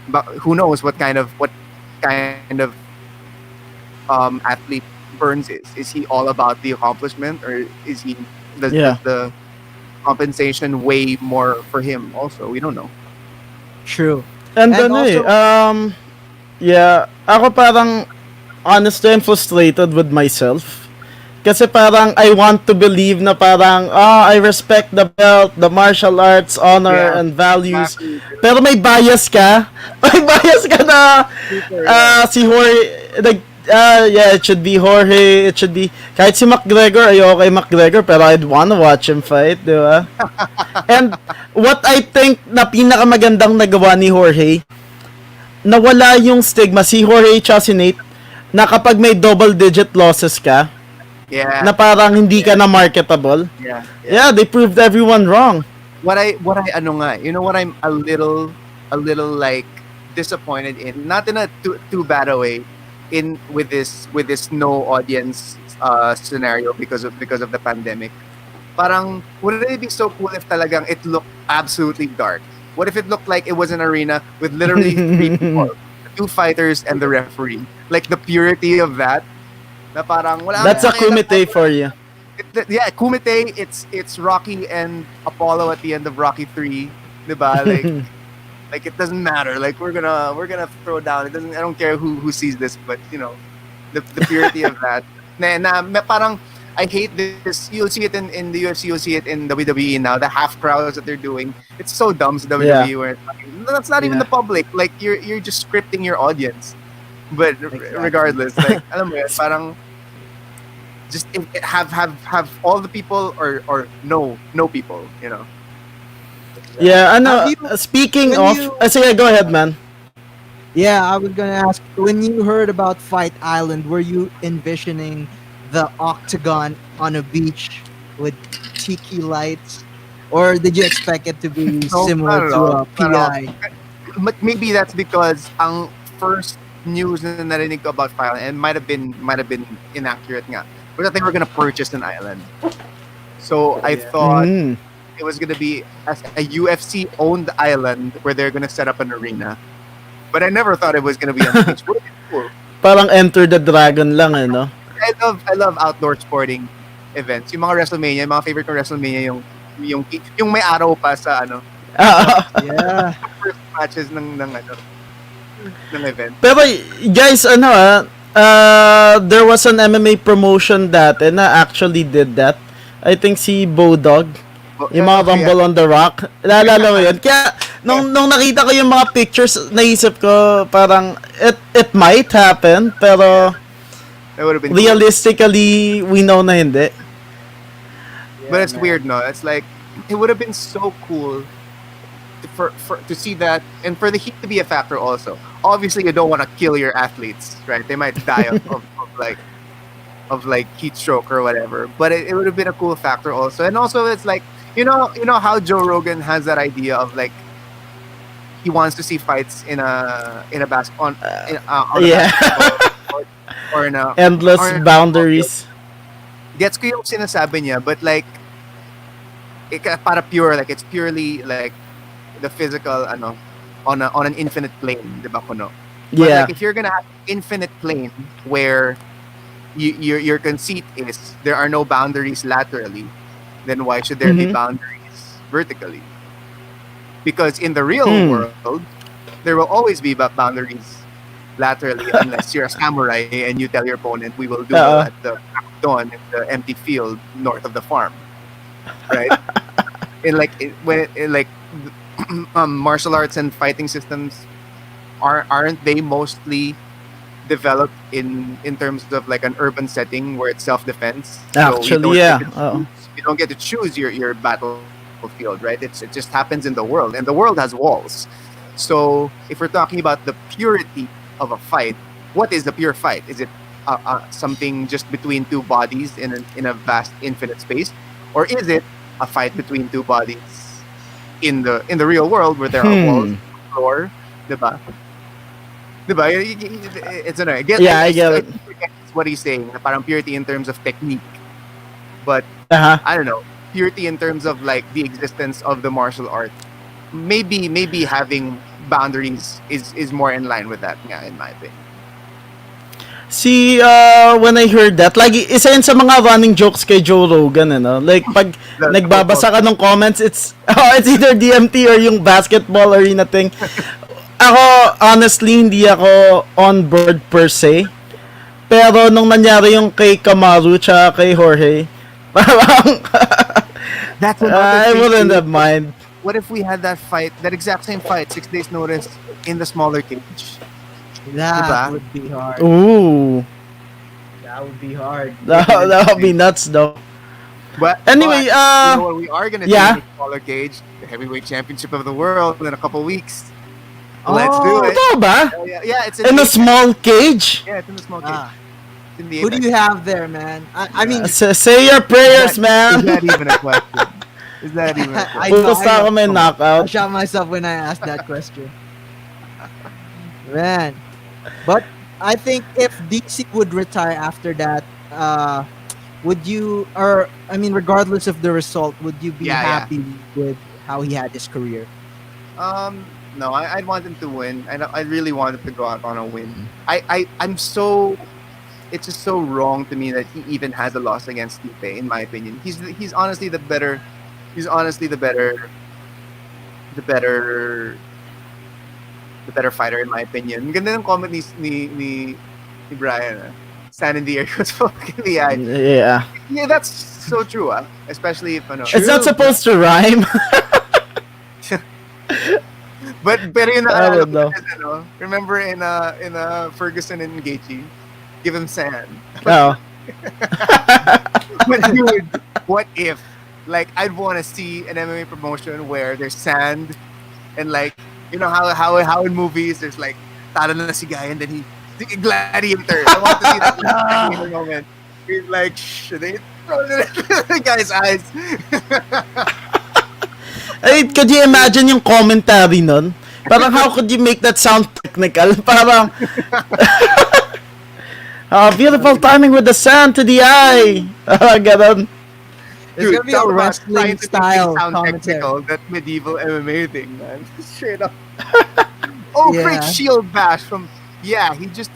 D: but who knows what kind of athlete Burns is? Is he all about the accomplishment, or is he the compensation way more for him? Also, we don't know.
B: True.
C: And
B: And
C: ano
B: also-
C: yeah, ako parang honestly I'm frustrated with myself. Kasi parang I want to believe na parang I respect the belt, the martial arts, honor
D: Yeah.
C: and values.
D: Exactly.
C: Pero may bias ka. May bias ka na si Jorge yeah, it should be Jorge, it should be kahit si McGregor, ayoko kay McGregor pero I'd wanna watch him fight, di ba? And what I think na pinakamagandang nagawa ni Jorge, nawala yung stigma si Jorge Chasinate na kapag may double digit losses ka,
D: Yeah.
C: na parang hindi ka na marketable.
D: Yeah.
C: Yeah, they proved everyone wrong.
D: What I ano nga, you know what I'm a little like disappointed in, not in a too bad a way, in with this no audience scenario because of the pandemic. Parang wouldn't it be so cool if talagang it looked absolutely dark? What if it looked like it was an arena with literally 3 people, 2 fighters and the referee? Like the purity of that. Na parang wala
C: That's a
D: akong
C: kumite for you.
D: Yeah, Kumite, it's Rocky and Apollo at the end of Rocky 3, diba? Like it doesn't matter. Like we're gonna throw down. It doesn't. I don't care who sees this, but the purity of that. Parang I hate this. You'll see it in the UFC. You'll see it in WWE now. The half crowds that they're doing. It's so dumb. So WWE where it's like, that's not even the public. Like you're just scripting your audience. But regardless, like alam mo yun, parang just have all the people or no people,
C: Yeah, ano,
B: Have you-
C: speaking
B: when
C: of,
B: you-
C: sige, go ahead, man.
B: Yeah, I was gonna ask, when you heard about Fight Island, were you envisioning the octagon on a beach with tiki lights, or did you expect it to be
D: No,
B: similar
D: not at
B: to
D: all.
B: a PI?
D: But maybe that's because ang first news na narinig ko about Fight Island, and might have been inaccurate nga, was that they were gonna purchase an island. So I thought it was gonna be a UFC owned island where they're gonna set up an arena. But I never thought it was gonna be on the beach. Would have been cool.
C: Parang Enter the Dragon lang, no?
D: I love outdoor sporting events. Yung mga WrestleMania, yung mga favorite kong WrestleMania, yung may araw pa sa
B: Yeah.
D: first matches ng event.
C: Pero guys, there was an MMA promotion dati na actually did that. I think si Bodog. Yung mga
D: Yeah.
C: Rumble on the Rock. Naalala mo yun? Kaya, nung nakita ko yung mga pictures, naisip ko, parang, it might happen, pero,
D: That would have been cool.
C: realistically, we know na hindi.
D: But it's weird, no? It's like it would have been so cool for to see that, and for the heat to be a factor also. Obviously, you don't want to kill your athletes, right? They might die of like heat stroke or whatever. But it would have been a cool factor also, and also it's like you know how Joe Rogan has that idea of like he wants to see fights in a on a
C: Yeah.
D: basketball court or in a
C: Endless
D: or in a
C: boundaries.
D: gets ko yung sinasabi niya, but like para pure, like it's purely like the physical on an infinite plane, di ba kuno? But
C: Yeah.
D: like if you're gonna have infinite plane where your conceit is there are no boundaries laterally, then why should there be
C: Mhm.
D: boundaries vertically? Because in the real world, there will always be boundaries laterally unless you're a samurai and you tell your opponent we will do at the dawn in the empty field north of the farm, right? When martial arts and fighting systems aren't they mostly developed in terms of like an urban setting where it's self-defense?
C: Actually,
D: You don't get to choose your battlefield, right? It just happens in the world, and the world has walls. So if we're talking about the purity of a fight, what is the pure fight? Is it something just between two bodies in a vast infinite space, or is it a fight between two bodies in the real world where there are walls, floor, diba? Diba? It's I get it. It's what he's saying. Parang purity in terms of technique, but I don't know, purity in terms of like the existence of the martial art. Maybe having boundaries is more in line with that, yeah, in my opinion.
C: See, when I heard that, like, isa yun sa mga running jokes kay Joe Rogan, like, pag nagbabasa ka ng comments, it's either DMT or yung basketball arena thing. Ako, honestly, hindi ako on board per se. Pero nung nangyari yung kay Kamaru tsaka kay Jorge, parang,
D: That's
C: I wouldn't have mind.
D: What if we had that exact same fight, 6 days notice, in the smaller cage?
B: That
D: Diba?
B: would be hard.
C: Ooh.
B: That would be hard.
C: That would be nuts, though.
D: But
C: Anyway,
D: you know what we are gonna do
C: yeah.
D: in the smaller cage? The heavyweight championship of the world in a couple weeks. Let's do it.
C: Totoo ba?
D: Yeah, it's
C: In a small cage?
D: Yeah, it's in the small cage. It's in the
B: Who do
D: apex.
B: you have there, man? I mean,
C: Say your prayers,
D: Is
C: man.
D: that even a question? Is that even a question?
B: I know,
C: Pupusta ako may
B: I
C: knockout.
B: shot myself when I asked that question. Man. But I think if DC would retire after that, would you, or I mean, regardless of the result, would you be
D: Yeah.
B: happy with how he had his career?
D: No, I'd want him to win. I really want him to go out on a win. It's just so wrong to me that he even has a loss against Stipe, in my opinion. He's honestly the better fighter, in my opinion. Ang ganda ng comment ni Brian. Stand in the air goes fucking the eye.
C: Yeah.
D: Yeah, that's so true. Especially if
C: It's not supposed to rhyme.
D: Pero yun
C: I
D: na
C: don't know.
D: remember in Ferguson and Gaethje, give him sand.
C: Oh.
D: But dude, what if? Like, I'd want to see an MMA promotion where there's sand, and like, you know how in movies there's like talo na si guy and then he gladiator. I want to see that gladiator moment. He's like, they throw it in the guy's eyes.
C: Ay, could you imagine yung commentary nun? Parang how could you make that sound technical? Parang beautiful timing with the sand to the eye. Ganon.
B: It's gonna be a
D: talk about
B: wrestling
D: scientifically
B: style
D: sound
B: commentary.
D: technical, that medieval MMA thing, man. Straight up. Oh,
B: Yeah.
D: great shield bash from. Yeah, he just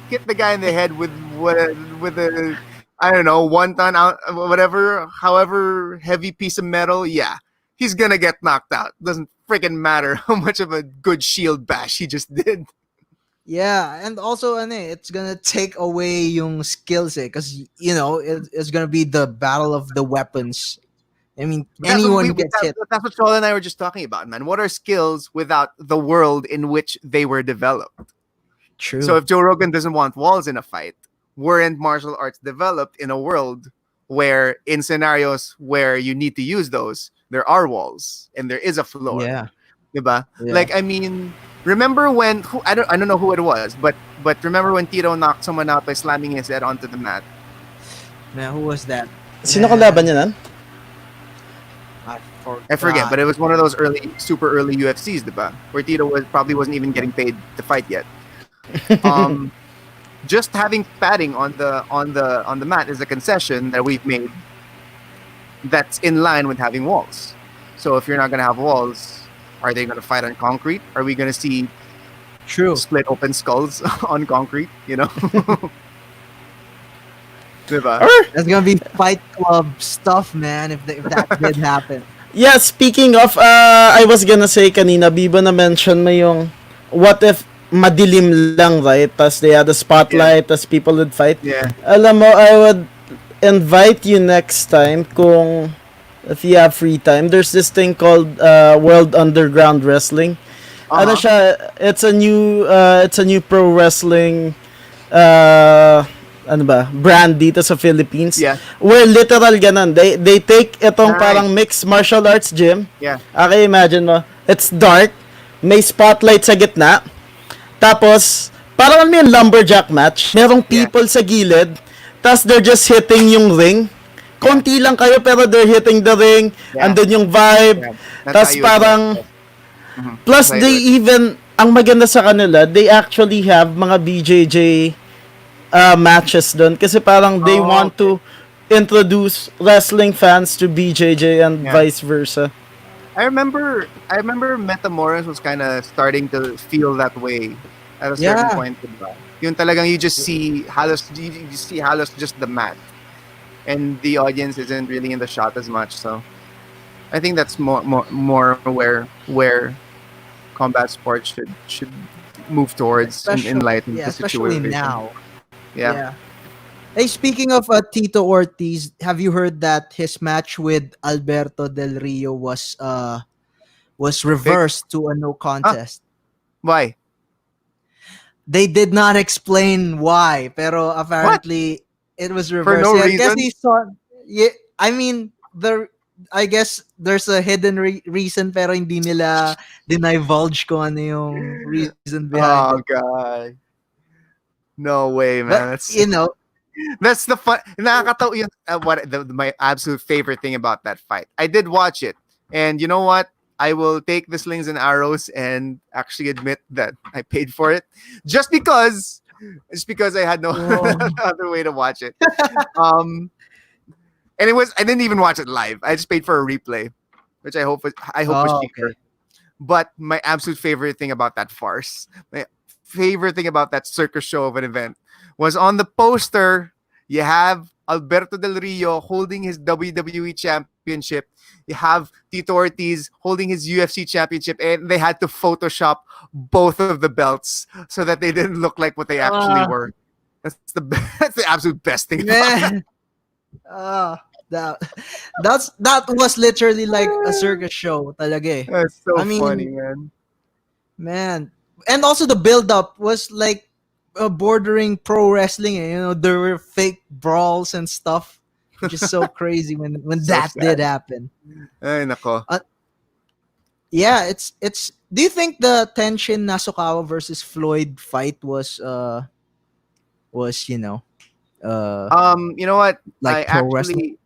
D: hit the guy in the head with a I don't know, 1 ton out, whatever, however heavy piece of metal. Yeah, he's gonna get knocked out. Doesn't freaking matter how much of a good shield bash he just did.
B: Yeah, and also it's gonna take away yung skills because it's gonna be the battle of the weapons I mean,
D: That's what
B: anyone gets hit.
D: that's what Cholo and I were just talking about, man. What are skills without the world in which they were developed? So
B: True.
D: if Joe Rogan doesn't want walls in a fight, weren't martial arts developed in a world where in scenarios where you need to use those, there are walls and there is a floor.
B: Yeah.
D: Diba?
B: Yeah.
D: Like I mean, remember when I don't know who it was, but remember when Tito knocked someone out by slamming his head onto the mat?
B: Man, who was that?
C: Sino
B: Man,
C: kalaban niya nan?
D: I forget, but it was one of those super early UFCs, diba? Where Tito probably wasn't even getting paid to fight yet. Just having padding on the mat is a concession that we've made that's in line with having walls. So if you're not gonna have walls, are they gonna fight on concrete? Are we gonna see
B: True.
D: split open skulls on concrete? You know, diba?
B: That's gonna be Fight Club stuff, man. If that did happen.
C: Yeah, speaking of, I was gonna say kanina, Bibo na mention mo yung what if madilim lang, right? Tas they had a spotlight, tas people would fight.
D: Yeah.
C: Alam mo, I would invite you next time kung if you have free time. There's this thing called World Underground Wrestling. Ano siya, it's a new pro wrestling ano ba, brand dito sa Philippines.
D: Yeah.
C: Where literal ganun. They take itong
D: Nice.
C: parang mixed martial arts gym.
D: Yeah.
C: Okay, imagine mo. It's dark. May spotlight sa gitna. Tapos, parang may lumberjack match. Merong people sa gilid. Tapos they're just hitting yung ring. Konti lang kayo pero they're hitting the ring.
D: Yeah.
C: Andun yung vibe.
D: Yeah. That's
C: Tapos
D: how you
C: parang... Plus,
D: That's how
C: they
D: you
C: even... Ang maganda sa kanila, they actually have mga BJJ matches doon. Kasi parang they want to introduce wrestling fans to BJJ and vice versa.
D: I remember Metamoris was kind of starting to feel that way at a certain point. Diba? Yung talagang you just see halos just the mat, and the audience isn't really in the shot as much. So I think that's more where combat sports should move towards in light of the
B: especially
D: situation.
B: now.
D: Yeah.
B: Hey, speaking of Tito Ortiz, have you heard that his match with Alberto Del Rio was reversed to a no contest?
D: Why?
B: They did not explain why, pero apparently it was reversed.
D: no
B: I
D: reason?
B: guess he saw. Yeah, I mean I guess there's a hidden reason pero hindi nila dinivulge kung ano yung reason behind it.
D: God. No way, man.
B: But,
D: That's
B: you know,
D: that's the fun. Nakakatawa yun. My absolute favorite thing about that fight. I did watch it, and you know what? I will take the slings and arrows and actually admit that I paid for it just because I had no other way to watch it. And I didn't even watch it live. I just paid for a replay, which I hope was cheaper.
B: okay.
D: But my absolute favorite thing about that farce, my favorite thing about that circus show of an event was on the poster, you have Alberto Del Rio holding his WWE championship. You have Tito Ortiz holding his UFC championship, and they had to Photoshop both of the belts so that they didn't look like what they actually were. That's the absolute best thing about it.
B: Man. That was literally like a circus show talaga eh.
D: That's so
B: I mean,
D: funny,
B: man. And also the build up was like bordering pro wrestling, you know, there were fake brawls and stuff, which is so crazy when
D: So
B: that
D: sad.
B: did happen.
D: Ay, nako.
B: Yeah, it's do you think the Tenshin Nasukawa versus Floyd fight was you know
D: You know what?
B: like
D: I
B: pro wrestling?
D: actually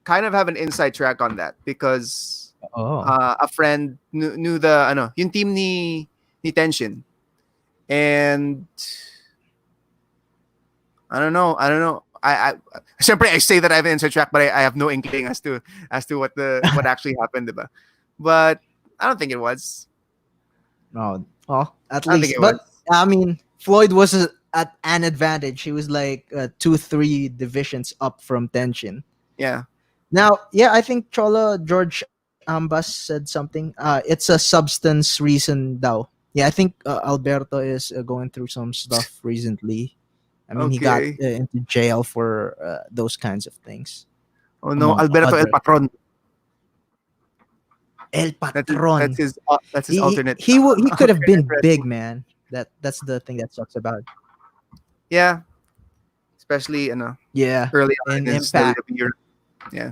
D: kind of have an inside track on that because
B: Oh.
D: a friend knew the yung team ni Tenshin, and I don't know. I Siyempre, I say that I have an inside track, but I have no inkling as to what actually happened, diba? But I don't think it was.
B: No. Well, at
D: I don't think
B: least.
D: it
B: But
D: was.
B: I mean, Floyd was at an advantage. He was like 2-3 divisions up from Tenshin.
D: Yeah.
B: Now, yeah, I think George Ambas said something. It's a substance reason daw. Yeah, I think Alberto is going through some stuff recently. I mean, he got
D: Okay.
B: into jail for those kinds of things.
D: Oh no,
B: Among
D: Alberto El
B: other-
D: Patron.
B: El
D: That's
B: Patron.
D: that's his alternate.
B: He could have been
D: alternate
B: big,
D: wrestling.
B: man. That's the thing that sucks about.
D: Yeah, especially
B: Yeah,
D: early on
B: in
D: in his
B: Impact.
D: WWE. Yeah.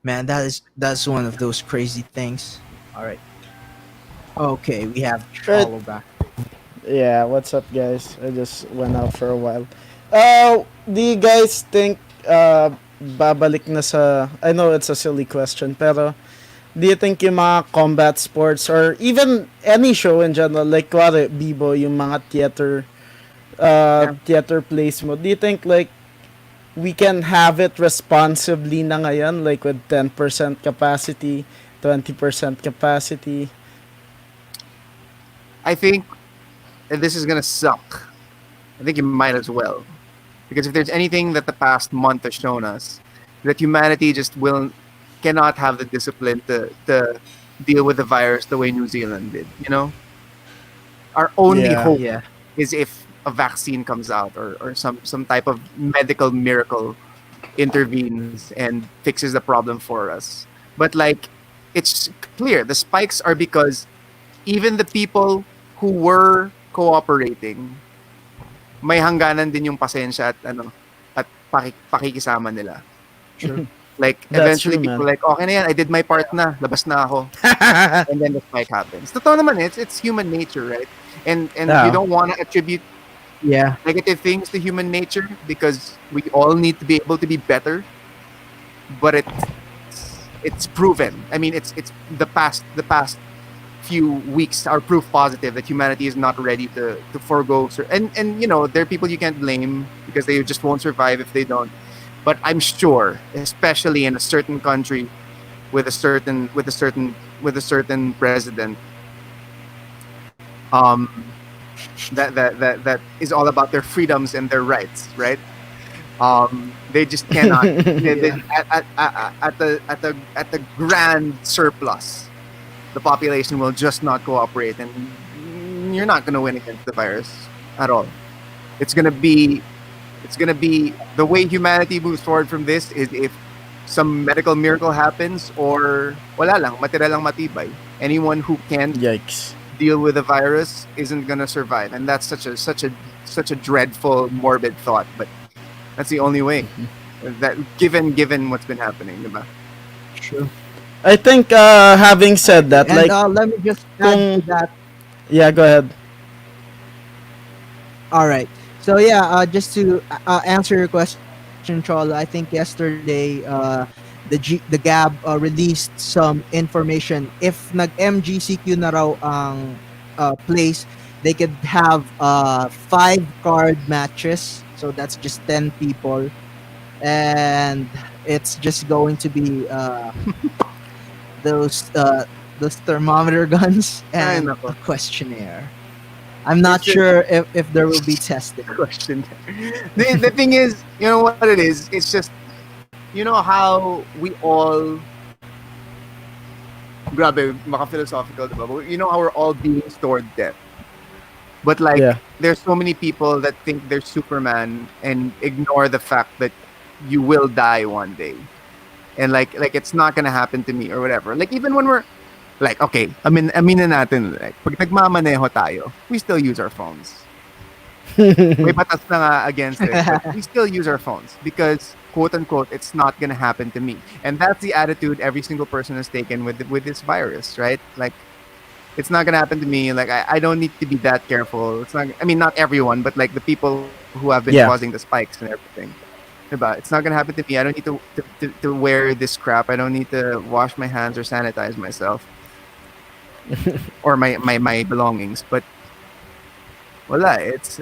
B: Man, that's one of those crazy things. All right. Okay, we have
C: Right.
B: Cholo back.
C: Yeah, what's up, guys? I just went out for a while. Do you guys think babalik na sa... I know it's a silly question, pero do you think yung mga combat sports or even any show in general, like kuwari, Bibo, yung mga
D: Yeah.
C: theater plays mo, do you think like we can have it responsibly na ngayon, like with 10% capacity, 20% capacity?
D: I think this is gonna suck. I think you might as well, because if there's anything that the past month has shown us, that humanity just cannot have the discipline to deal with the virus the way New Zealand did. Our only
C: Yeah.
D: hope
B: Yeah.
D: is if a vaccine comes out, or some type of medical miracle intervenes and fixes the problem for us. But like, it's clear the spikes are because even the people who were cooperating, may hangganan din yung pasensya at pakikisama nila.
B: True.
D: Like,
C: That's
D: eventually
C: true,
D: people
C: man.
D: like, okay na yan, I did my part na, labas na ako. And then the spike happens. Totoo naman, it's human nature, right? And
C: Yeah.
D: you don't want to attribute
B: Yeah.
D: negative things to human nature, because we all need to be able to be better. But it's proven. I mean, it's the past few weeks are proof positive that humanity is not ready to forego. And there are people you can't blame because they just won't survive if they don't. But I'm sure, especially in a certain country with a certain president, that is all about their freedoms and their rights, right? They just cannot. At the grand surplus, the population will just not cooperate, and you're not going to win against the virus at all. It's gonna be the way humanity moves forward from this is if some medical miracle happens, or wala lang, matira lang matibay. Anyone who can't
C: Yikes.
D: deal with the virus isn't gonna survive, and that's such a dreadful, morbid thought. But that's the only way. That given what's been happening, diba?
B: True.
C: I think having said that,
B: And
C: like,
B: let me just add to that.
C: yeah, go ahead.
B: All right. So yeah, just to answer your question, Cholo, I think yesterday the Gab released some information. If nag-MGCQ na raw ang place, they could have 5-card matches. So that's just 10 people, and it's just going to be those thermometer guns and
D: Ay, nako.
B: a questionnaire. I'm not
D: It's a-
B: sure if there will be testing.
D: Question. The thing is, you know what it is? It's just, how we all, grabe, maka-philosophical, diba? But you know how we're all being stored dead. But like,
C: Yeah.
D: there's so many people that think they're Superman and ignore the fact that you will die one day. And like it's not gonna happen to me or whatever. Like, even when we're, like, okay, aminin natin, like, pag nagmamaneho tayo, we still use our phones. May batas na nga against it, but we still use our phones because, quote unquote, it's not gonna happen to me. And that's the attitude every single person has taken with this virus, right? Like, it's not gonna happen to me. Like, I don't need to be that careful. It's not. I mean, not everyone, but like the people who have been
C: Yeah.
D: causing the spikes and everything. Diba? It's not gonna happen to me. I don't need to wear this crap. I don't need to wash my hands or sanitize myself or my belongings. But wala, it's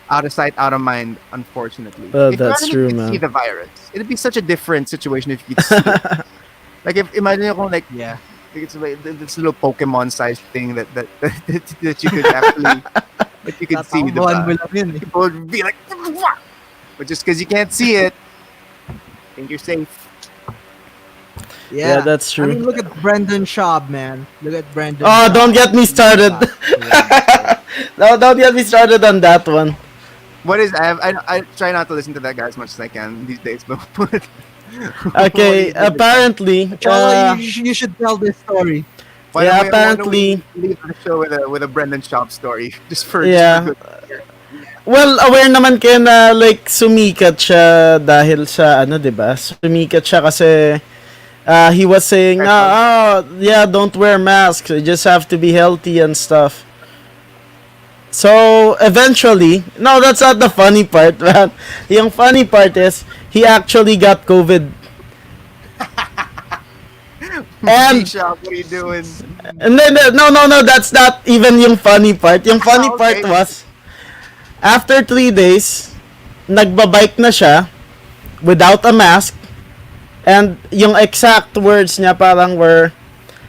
D: out of sight, out of mind. Unfortunately,
C: Well,
D: If
C: that's
D: you
C: true,
D: could
C: man.
D: see the virus, it'd be such a different situation if you could see it. Like, if imagine kung like,
B: Yeah.
D: it's like this little Pokemon-sized thing that you could actually that you could see.
B: Tatambuhan mo
D: Diba?
B: lang yun eh.
D: People would be like, "What?" But just because you can't see it, I think you're safe.
C: Yeah, that's
B: I
C: true.
B: mean, look at Brendan Schaub, man. Look at Brendan.
C: Oh,
B: Schaub.
C: don't get me started. No, don't get me started on that one.
D: What is I try not to listen to that guy as much as I can these days, but
C: Okay, apparently,
B: Cholo, you should tell this story.
C: yeah,
D: why don't we
C: apparently,
D: leave the show with a Brendan Schaub story just for
C: yeah.
D: good.
C: Well, aware naman kayo na like sumikat siya dahil sa ano, 'di ba? Sumikat siya kasi he was saying, yeah, don't wear masks. You just have to be healthy and stuff. So, eventually, no, that's not the funny part, man. Yung funny part is, he actually got COVID. And,
D: Schaub, what are you doing?
C: and then, no, that's not even yung funny part. Yung funny
D: Okay.
C: part was, after 3 days, nagbabike na siya without a mask. And yung exact words niya parang were,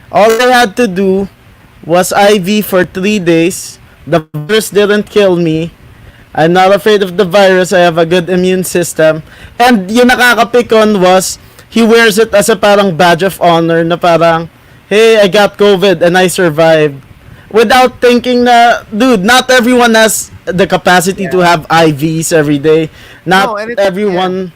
C: all I had to do was IV for 3 days. The virus didn't kill me. I'm not afraid of the virus. I have a good immune system. And yung nakakapikon was, he wears it as a parang badge of honor na parang, hey, I got COVID and I survived. Without thinking na, dude, not everyone has the capacity to have IVs every day. Not
D: and
C: everyone...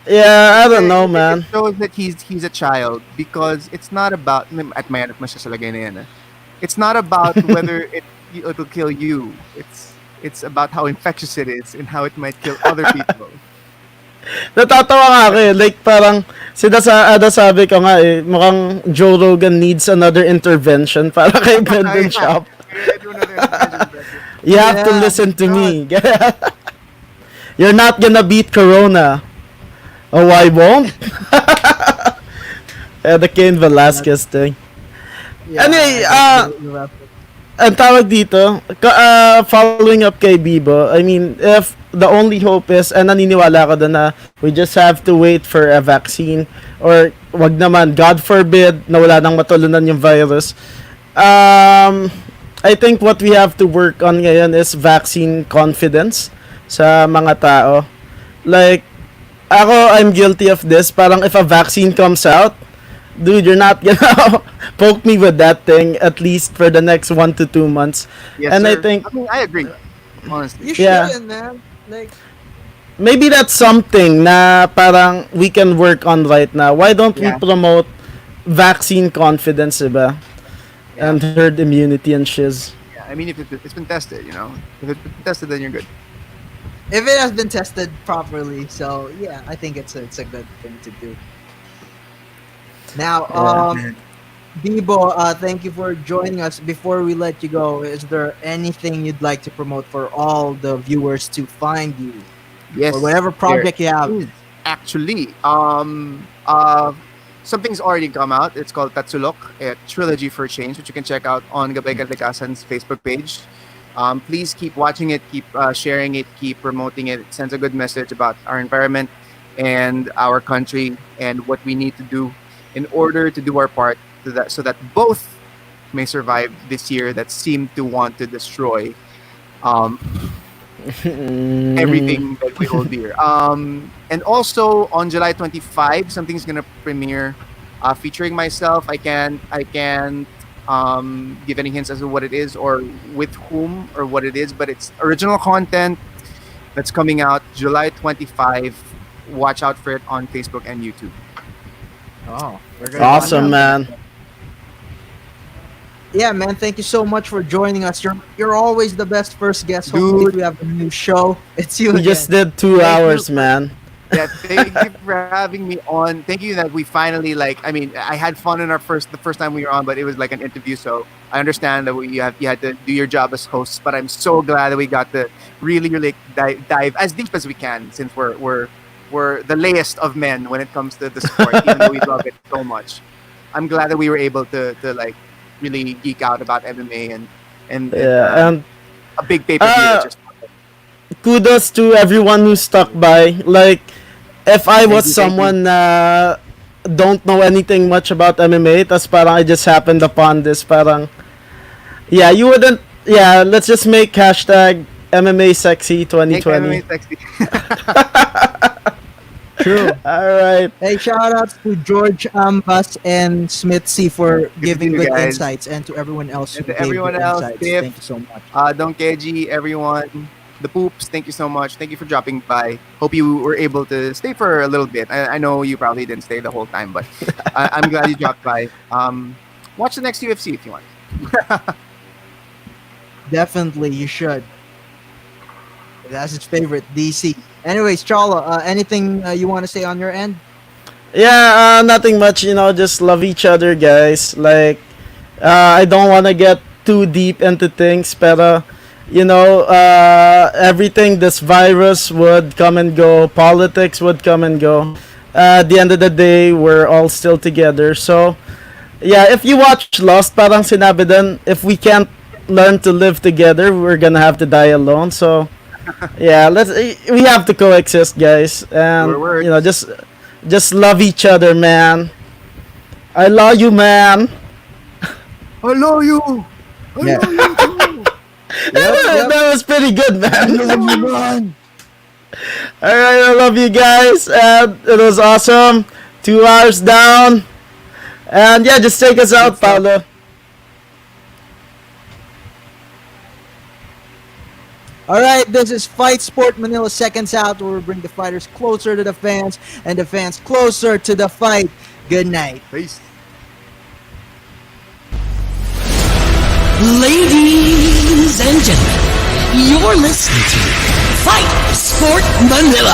C: Yeah, I don't know, man.
D: It shows that he's a child because it's not about at may anak na siya sa lagay na yan. It's not about whether it'll kill you. It's about how infectious it is and how it might kill other people.
C: Natatawa nga ako eh. Like parang, sabi ko nga eh, mukhang Joe Rogan needs another intervention para kay Brendan Schaub. You have to listen to me. You're not gonna beat Corona. Oh, I won't? The Cain Velasquez thing.
B: Yeah,
C: Anyway, ang tawag dito, following up kay Bibo, I mean, if the only hope is, and naniniwala ko doon na we just have to wait for a vaccine, or wag naman, God forbid, na wala nang matulunan yung virus, I think what we have to work on ngayon is vaccine confidence sa mga tao. Like, ako, I'm guilty of this. Parang if a vaccine comes out, dude, you're not gonna poke me with that thing at least for the next 1 to 2 months.
D: Yes,
C: And
D: sir.
C: I think
D: I agree. Honestly.
B: You
C: Yeah.
B: shouldn't, man. Like,
C: maybe that's something na parang we can work on right now. Why don't we
D: Yeah.
C: promote vaccine confidence, diba? And herd immunity and shiz.
D: Yeah, I mean, if it's been tested, you know, if it's been tested, then you're good.
B: if it has been tested properly, so yeah, I think it's a good thing to do. Now, Bibo, thank you for joining us. Before we let you go, is there anything you'd like to promote for all the viewers to find you?
D: Yes.
B: Or whatever project you have.
D: Actually, something's already come out. It's called Tatsulok, a trilogy for change, which you can check out on Gabay Kalikasan's Facebook page. Please keep watching it, keep sharing it, keep promoting it. It sends a good message about our environment and our country and what we need to do in order to do our part to that, so that both may survive this year that seemed to want to destroy everything that we hold dear. And also on July 25, something's gonna premiere featuring myself. I can't give any hints as to what it is or with whom or what it is, but it's original content that's coming out July 25. Watch out for it on Facebook and YouTube.
B: Oh, we're gonna
C: Awesome, man.
B: Yeah, man. Thank you so much for joining us. You're always the best first guest. Hopefully,
D: Dude.
B: we have a new show. It's you.
C: We
B: again.
C: just did 2
B: Thank
C: hours,
B: you.
C: man.
D: Yeah, thank you for having me on. Thank you that we finally I mean, I had fun in the first time we were on, but it was like an interview, so I understand that you had to do your job as hosts. But I'm so glad that we got to really dive as deep as we can, since we're the layest of men when it comes to the sport, even though we love it so much. I'm glad that we were able to like really geek out about MMA and
C: And
D: a big pay-per-view that just happened.
C: kudos to everyone who stuck by. Like, if I was
D: you, thank
C: someone don't know anything much about MMA, tas parang I just happened upon this, parang, yeah, you wouldn't, yeah, let's just make hashtag MMA Sexy
D: Make
C: 2020.
D: MMA sexy.
B: True.
C: Alright.
B: Hey, shout outs to George Ambas and Smith C for giving
D: see you
B: good
D: guys.
B: insights, and to everyone else who
D: And to
B: gave
D: everyone
B: good
D: else,
B: insights.
D: Tiff.
B: Thank you so much.
D: Don Keji, everyone. the Poops, thank you so much. Thank you for dropping by. Hope you were able to stay for a little bit. I know you probably didn't stay the whole time, but I'm glad you dropped by. Watch the next UFC if you want.
B: Definitely, you should. That's his favorite, DC. Anyways, Cholo, anything you want to say on your end?
C: Yeah, nothing much. Just love each other, guys. Like, I don't want to get too deep into things, pero everything, this virus would come and go, politics would come and go. At the end of the day, we're all still together. So, yeah, if you watch Lost, parang sinabi dun, if we can't learn to live together, we're gonna have to die alone. So, yeah, we have to coexist, guys, and just love each other, man. I love you, man.
D: I love you. I
B: Yeah.
D: love you too.
C: That was pretty good, man. Alright, I love you guys, and it was awesome. 2 hours down. And yeah, just take us out, Paolo.
B: Alright, this is Fight Sport Manila Seconds Out, where we bring the fighters closer to the fans and the fans closer to the fight. Good night.
D: Peace.
A: Ladies and gentlemen, you're listening to Fight Sport Manila.